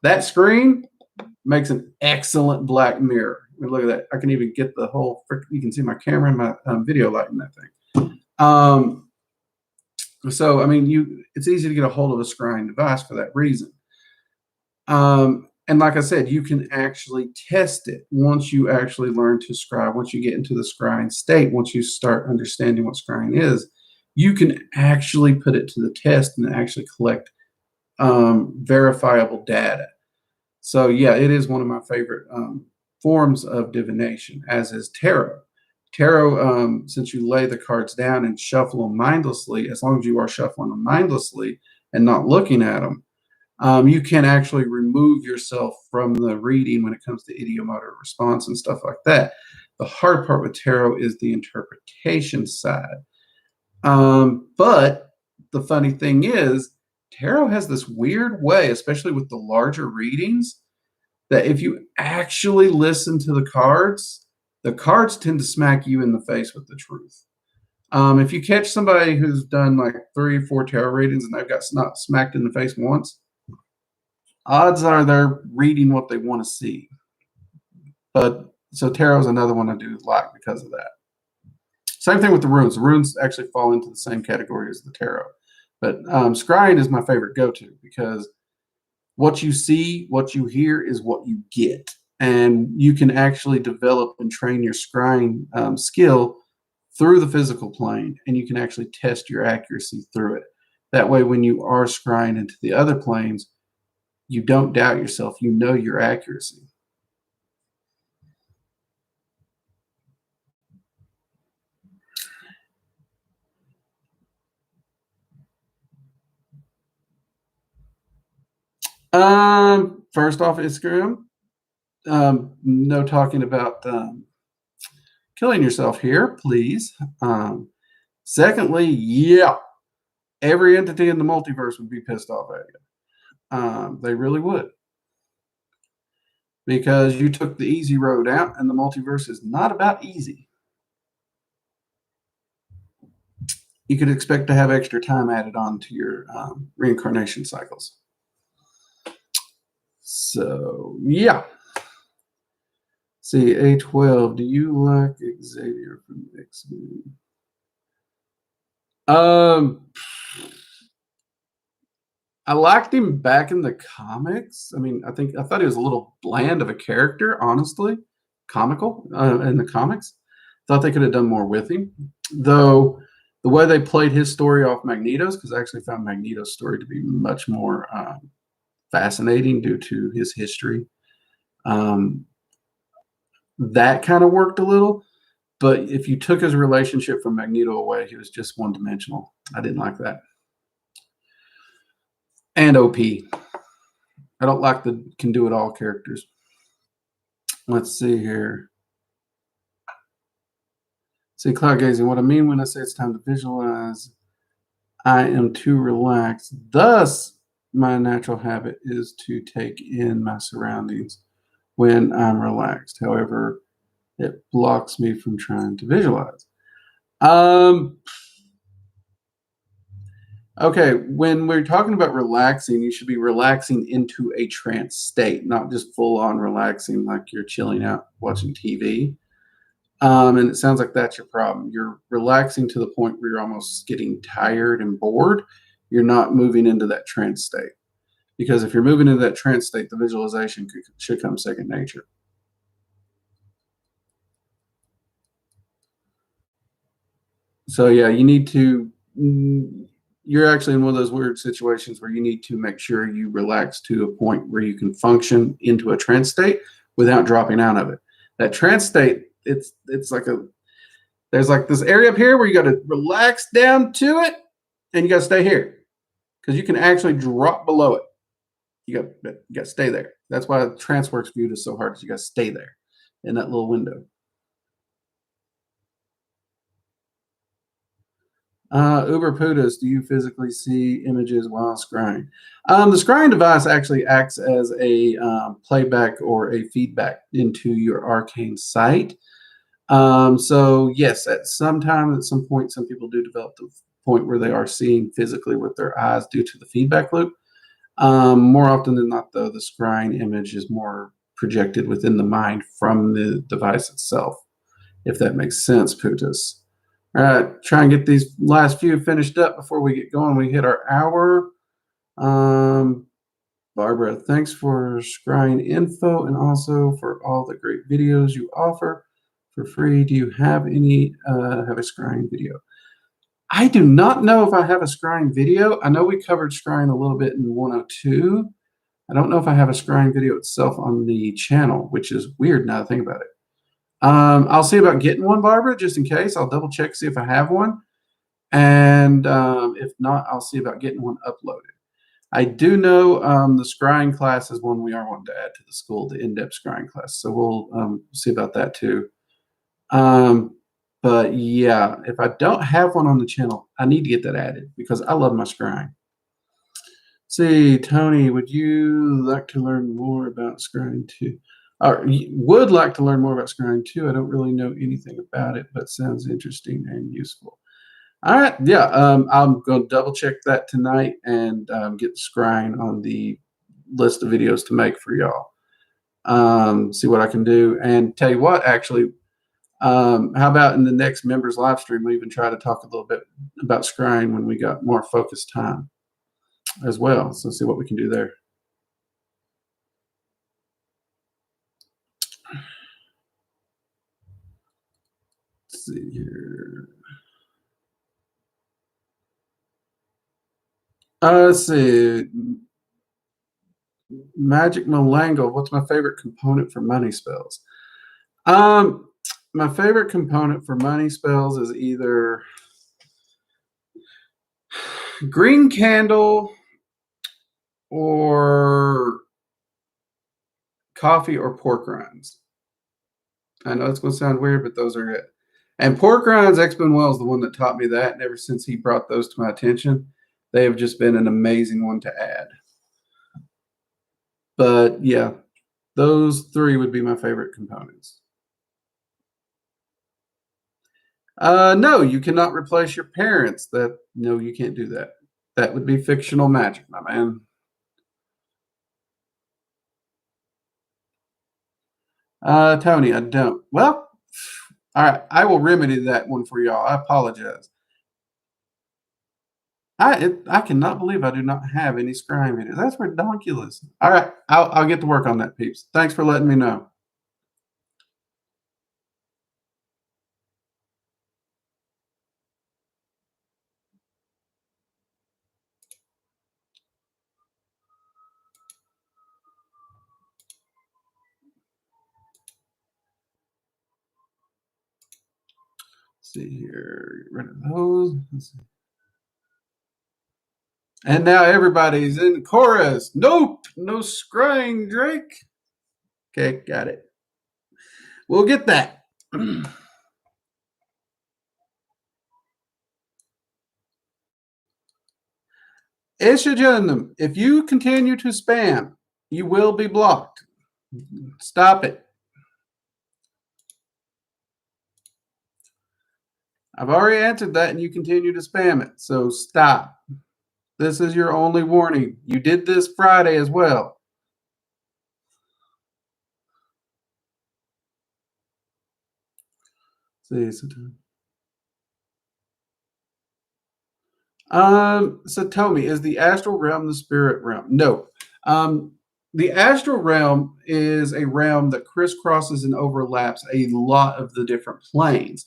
That screen makes an excellent black mirror. I mean, look at that. I can even get the whole, you can see my camera and my video light in that thing. So, I mean, it's easy to get a hold of a scrying device for that reason. And like I said, you can actually test it once you actually learn to scry, once you get into the scrying state, once you start understanding what scrying is, you can actually put it to the test and actually collect verifiable data. So yeah, it is one of my favorite forms of divination, as is tarot. Tarot, since you lay the cards down and shuffle them mindlessly, as long as you are shuffling them mindlessly and not looking at them, you can actually remove yourself from the reading when it comes to idiomotor response and stuff like that. The hard part with tarot is the interpretation side. But the funny thing is, tarot has this weird way, especially with the larger readings, that if you actually listen to the cards tend to smack you in the face with the truth. If you catch somebody who's done like 3 or 4 tarot readings and they've got not smacked in the face once, odds are they're reading what they want to see. But so tarot is another one I do like because of that. Same thing with the runes. The runes actually fall into the same category as the tarot. But scrying is my favorite go-to because what you see, what you hear is what you get. And you can actually develop and train your scrying skill through the physical plane, and you can actually test your accuracy through it. That way, when you are scrying into the other planes, you don't doubt yourself. You know your accuracy. First off, Instagram. No talking about killing yourself here, please. Secondly, yeah, every entity in the multiverse would be pissed off at you. They really would. Because you took the easy road out, and the multiverse is not about easy. You could expect to have extra time added on to your reincarnation cycles. So, yeah. See, A12, do you like Xavier from X-Men? I liked him back in the comics. I mean, I thought he was a little bland of a character, honestly, comical in the comics. Thought they could have done more with him, though. The way they played his story off Magneto's, because I actually found Magneto's story to be much more fascinating due to his history. That kind of worked a little, but if you took his relationship from Magneto away, he was just one-dimensional. I didn't like that. And OP. I don't like the can-do-it-all characters. Let's see here. See, cloud gazing. What I mean when I say it's time to visualize, I am too relaxed. Thus, my natural habit is to take in my surroundings when I'm relaxed. However, it blocks me from trying to visualize. Okay, when we're talking about relaxing, you should be relaxing into a trance state, not just full on relaxing like you're chilling out watching TV. And it sounds like that's your problem. You're relaxing to the point where you're almost getting tired and bored. You're not moving into that trance state. Because if you're moving into that trance state, the visualization should come second nature. So yeah, you need to, you're actually in one of those weird situations where you need to make sure you relax to a point where you can function into a trance state without dropping out of it. That trance state, it's like there's like this area up here where you got to relax down to it and you got to stay here because you can actually drop below it. You got to stay there. That's why trance works viewed is so hard, because you got to stay there. in that little window. Uber Pudas, do you physically see images while scrying? The scrying device actually acts as a playback or a feedback into your arcane sight. So yes, at some point, some people do develop the point where they are seeing physically with their eyes due to the feedback loop. More often than not, though, the scrying image is more projected within the mind from the device itself, if that makes sense, Putas. All right, try and get these last few finished up before we get going. We hit our hour. Barbara, thanks for scrying info and also for all the great videos you offer for free. Do you have a scrying video? I do not know if I have a scrying video. I know we covered scrying a little bit in 102. I don't know if I have a scrying video itself on the channel, which is weird now to think about it. I'll see about getting one, Barbara, just in case. I'll double check, see if I have one. And if not, I'll see about getting one uploaded. I do know the scrying class is one we are wanting to add to the school, the in-depth scrying class. So we'll see about that too. But yeah, if I don't have one on the channel, I need to get that added because I love my scrying. See, Tony, would you like to learn more about scrying too? Or would like to learn more about scrying too? I don't really know anything about it, but sounds interesting and useful. All right, yeah, I'm going to double check that tonight and get scrying on the list of videos to make for y'all. See what I can do, and tell you what, actually, how about in the next members live stream, we even try to talk a little bit about scrying when we got more focused time as well. So see what we can do there. Let's see here. Let's see. Magic Malango. What's my favorite component for money spells? My favorite component for money spells is either green candle or coffee or pork rinds. I know it's going to sound weird, but those are it. And pork rinds, X-Manuel is the one that taught me that. And ever since he brought those to my attention, they have just been an amazing one to add. But yeah, those three would be my favorite components. No, you cannot replace your parents. No, you can't do that. That would be fictional magic, my man. Tony, I don't. Well, all right. I will remedy that one for y'all. I apologize. I cannot believe I do not have any scrying videos. That's ridiculous. All right, I'll get to work on that, peeps. Thanks for letting me know. Let's see here, get rid of those. And now everybody's in chorus. Nope, no scrying, Drake. Okay, got it. We'll get that. Ishajanam, if you continue to spam, you will be blocked. Stop it. I've already answered that and you continue to spam it, so stop. This is your only warning. You did this Friday as well. See, so tell me, is the astral realm the spirit realm? No. The astral realm is a realm that crisscrosses and overlaps a lot of the different planes.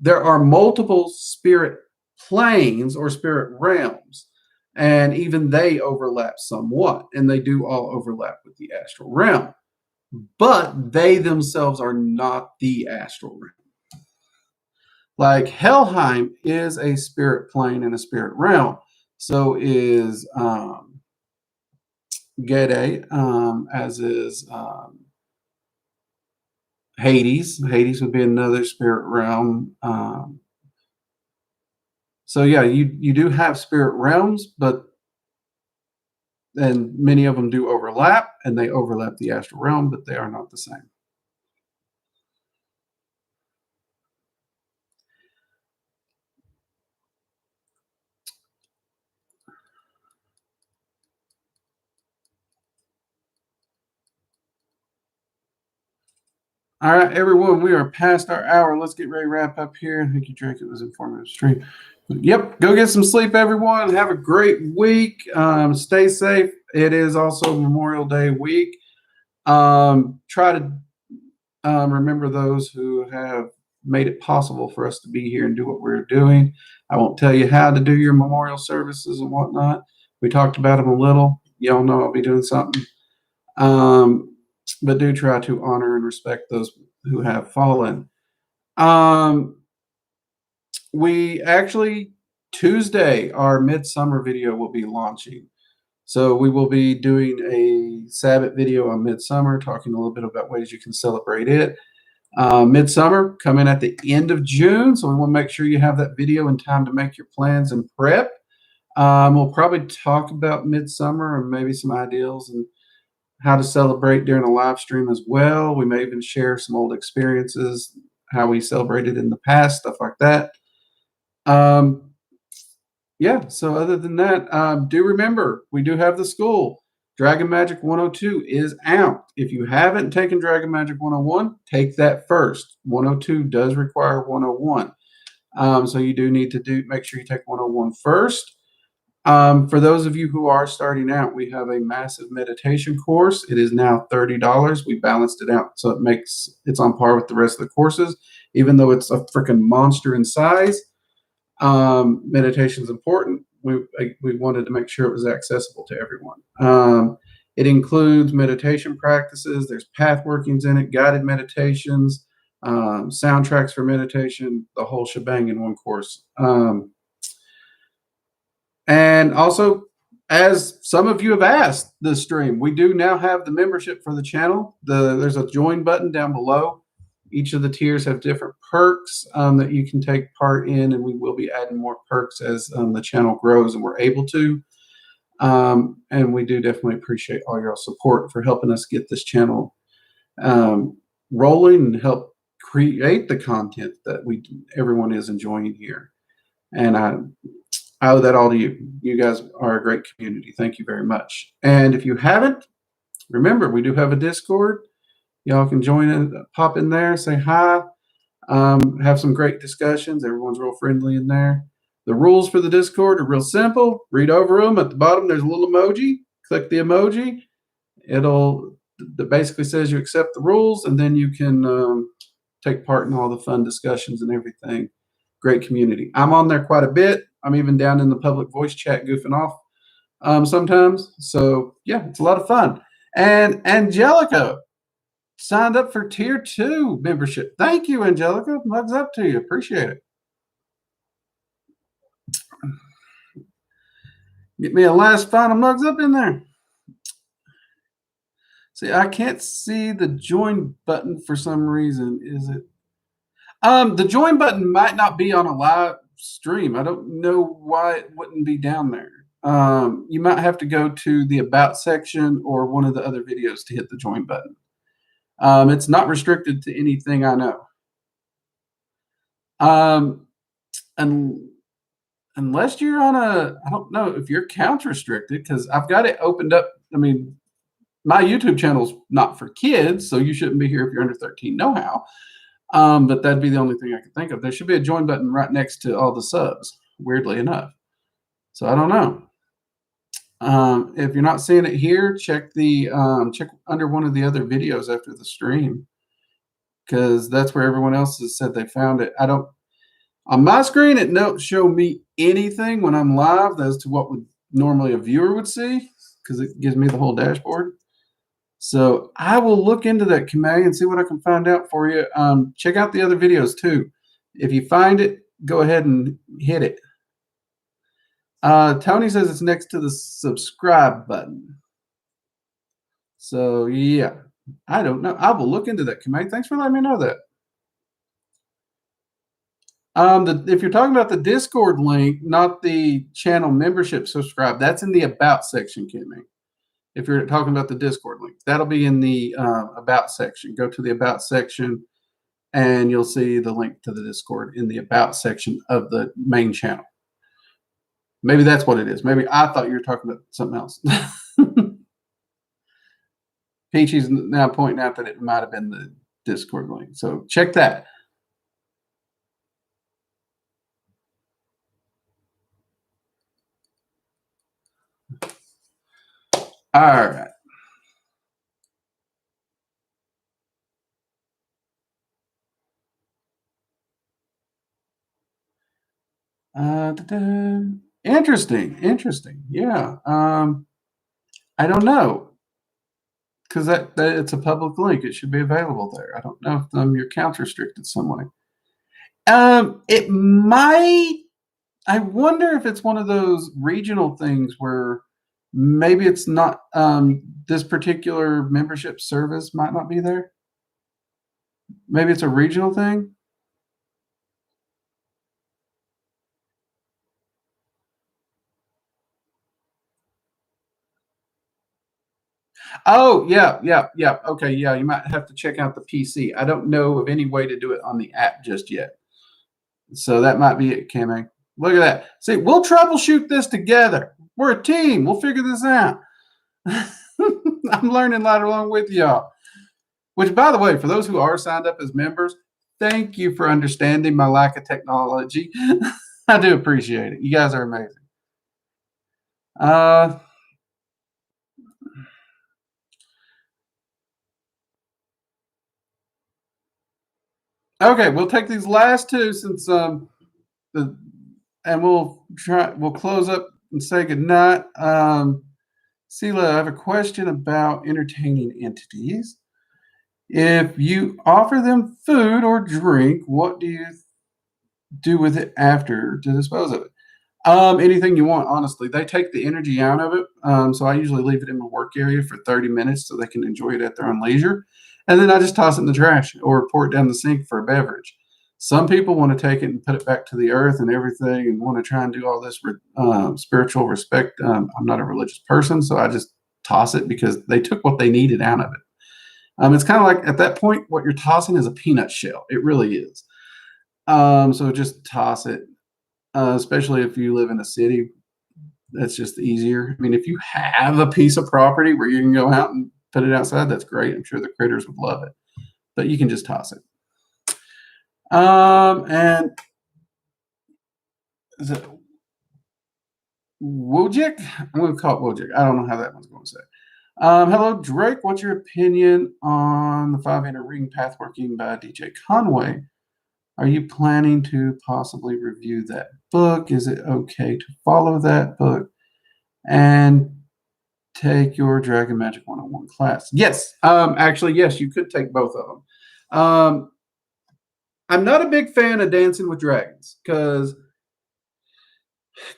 There are multiple spirit planes or spirit realms, and even they overlap somewhat, and they do all overlap with the astral realm. But they themselves are not the astral realm. Like Helheim is a spirit plane and a spirit realm. So is Gede, as is Hades. Hades would be another spirit realm. So yeah, you do have spirit realms, but and many of them do overlap, and they overlap the astral realm, but they are not the same. All right, everyone, we are past our hour. Let's get ready to wrap up here. Thank you, Drake. It was an informative stream. Yep, go get some sleep, everyone. Have a great week. Stay safe. It is also Memorial Day week. Try to remember those who have made it possible for us to be here and do what we're doing. I won't tell you how to do your memorial services and whatnot. We talked about them a little. Y'all know I'll be doing something. But do try to honor and respect those who have fallen. We actually, Tuesday, our midsummer video will be launching. So we will be doing a Sabbath video on midsummer, talking a little bit about ways you can celebrate it. Midsummer coming at the end of June, so we want to make sure you have that video in time to make your plans and prep. We'll probably talk about midsummer and maybe some ideals and how to celebrate during a live stream as well. We may even share some old experiences, how we celebrated in the past, stuff like that. Yeah, so other than that, do remember, we do have the school. Dragon Magic 102 is out. If you haven't taken Dragon Magic 101, take that first. 102 does require 101. So you do need to make sure you take 101 first. For those of you who are starting out, we have a massive meditation course. It is now $30. We balanced it out so it's on par with the rest of the courses, even though it's a freaking monster in size. Meditation is important. We wanted to make sure it was accessible to everyone. It includes meditation practices. There's path workings in it, guided meditations, soundtracks for meditation, the whole shebang in one course. And also, as some of you have asked this stream, we do now have the membership for the channel. There's a join button down below. Each of the tiers have different perks that you can take part in, and we will be adding more perks as the channel grows and we're able to. And we do definitely appreciate all your support for helping us get this channel rolling and help create the content that everyone is enjoying here. And I owe that all to you. You guys are a great community. Thank you very much. And if you haven't, remember, we do have a Discord. Y'all can join in, pop in there, say hi, have some great discussions. Everyone's real friendly in there. The rules for the Discord are real simple. Read over them. At the bottom, there's a little emoji. Click the emoji. That basically says you accept the rules, and then you can take part in all the fun discussions and everything. Great community. I'm on there quite a bit. I'm even down in the public voice chat goofing off sometimes. So, yeah, it's a lot of fun. And Angelica signed up for Tier 2 membership. Thank you, Angelica. Mugs up to you. Appreciate it. Get me a last final mugs up in there. See, I can't see the join button for some reason. Is it? The join button might not be on a live stream. I don't know why it wouldn't be down there. You might have to go to the About section or one of the other videos to hit the join button. It's not restricted to anything I know. And unless you're on I don't know if your account's restricted, because I've got it opened up. I mean, my YouTube channel's not for kids, so you shouldn't be here if you're under 13 know how. But that'd be the only thing I can think of. There should be a join button right next to all the subs, weirdly enough. So I don't know. If you're not seeing it here, check under one of the other videos after the stream, because that's where everyone else has said they found it. On my screen, it don't show me anything when I'm live as to what would normally a viewer would see, because it gives me the whole dashboard. So I will look into that, Kamei, and see what I can find out for you. Check out the other videos too. If you find it, go ahead and hit it. Tony says it's next to the subscribe button. So yeah, I don't know. I will look into that, Kamei. Thanks for letting me know that. If you're talking about the Discord link, not the channel membership subscribe, that's in the About section, Kimmy. If you're talking about the Discord link, that'll be in the About section. Go to the About section, and you'll see the link to the Discord in the About section of the main channel. Maybe that's what it is. Maybe I thought you were talking about something else. Peachy's now pointing out that it might have been the Discord link. So check that. All right. Interesting. Yeah. I don't know, because that it's a public link. It should be available there. I don't know if your account's restricted some way. It might. I wonder if it's one of those regional things where maybe it's not. This particular membership service might not be there. Maybe it's a regional thing. Oh, yeah. Okay, yeah, you might have to check out the PC. I don't know of any way to do it on the app just yet. So that might be it, Kimmy. Look at that. See, we'll troubleshoot this together. We're a team. We'll figure this out. I'm learning a lot along with y'all. Which, by the way, for those who are signed up as members, thank you for understanding my lack of technology. I do appreciate it. You guys are amazing. Okay, we'll take these last two since and we'll close up and say goodnight. Sela, I have a question about entertaining entities. If you offer them food or drink, what do you do with it after to dispose of it? Anything you want, honestly. They take the energy out of it. So I usually leave it in my work area for 30 minutes so they can enjoy it at their own leisure. And then I just toss it in the trash or pour it down the sink for a beverage. Some people want to take it and put it back to the earth and everything and want to try and do all this spiritual respect. I'm not a religious person, so I just toss it because they took what they needed out of it. It's kind of like at that point, what you're tossing is a peanut shell. It really is. So just toss it, especially if you live in a city. That's just easier. I mean, if you have a piece of property where you can go out and put it outside, that's great. I'm sure the critters would love it. But you can just toss it. And is it Wojcik? I'm going to call it Wojcik. I don't know how that one's going to say. Hello, Drake. What's your opinion on the 5 Inner Ring Pathworking by DJ Conway? Are you planning to possibly review that book? Is it okay to follow that book and take your Dragon Magic 101 class? Yes. Actually, yes, you could take both of them. I'm not a big fan of Dancing with Dragons because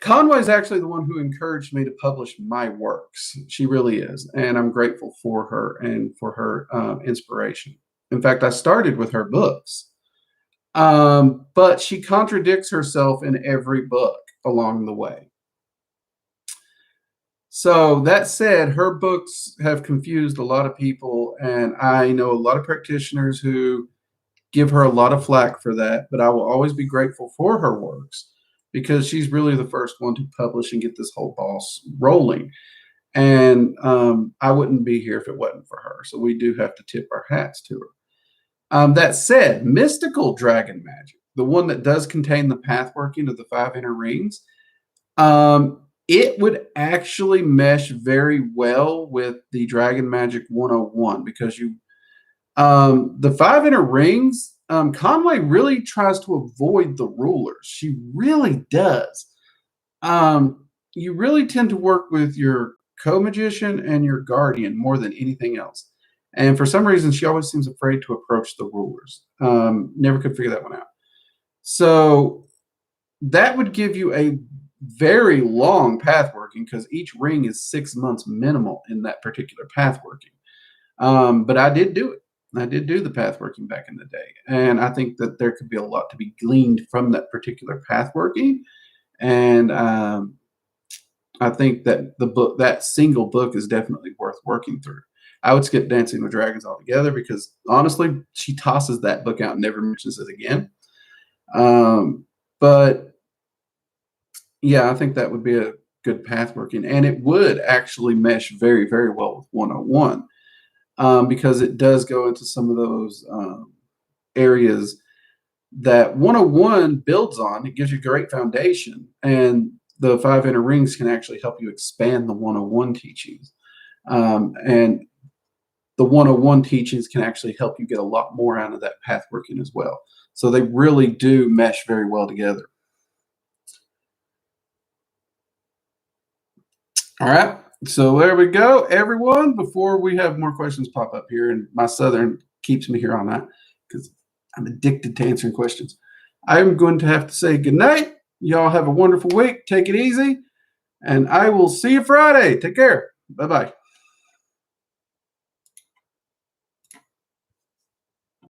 Conway's actually the one who encouraged me to publish my works. She really is. And I'm grateful for her and for her inspiration. In fact, I started with her books. But she contradicts herself in every book along the way. So that said, her books have confused a lot of people, and I know a lot of practitioners who give her a lot of flack for that, but I will always be grateful for her works because she's really the first one to publish and get this whole ball rolling. And I wouldn't be here if it wasn't for her. So we do have to tip our hats to her. That said, mystical dragon magic, the one that does contain the pathworking of the 5 inner rings, it would actually mesh very well with the Dragon Magic 101 because the 5 inner rings, Conway really tries to avoid the rulers. She really does. You really tend to work with your co-magician and your guardian more than anything else. And for some reason, she always seems afraid to approach the rulers. Never could figure that one out. So that would give you a very long path working because each ring is 6 months minimal in that particular path working. But I did do it. I did do the path working back in the day. And I think that there could be a lot to be gleaned from that particular path working. And I think that that single book is definitely worth working through. I would skip Dancing with Dragons altogether because honestly, she tosses that book out and never mentions it again. But yeah, I think that would be a good path working, and it would actually mesh very, very well with 101 because it does go into some of those areas that 101 builds on. It gives you a great foundation, and the 5 inner rings can actually help you expand the 101 teachings. And the 101 teachings can actually help you get a lot more out of that path working as well. So they really do mesh very well together. All right. So there we go, everyone. Before we have more questions pop up here, and my Southern keeps me here on that because I'm addicted to answering questions. I'm going to have to say goodnight. Y'all have a wonderful week. Take it easy. And I will see you Friday. Take care. Bye-bye.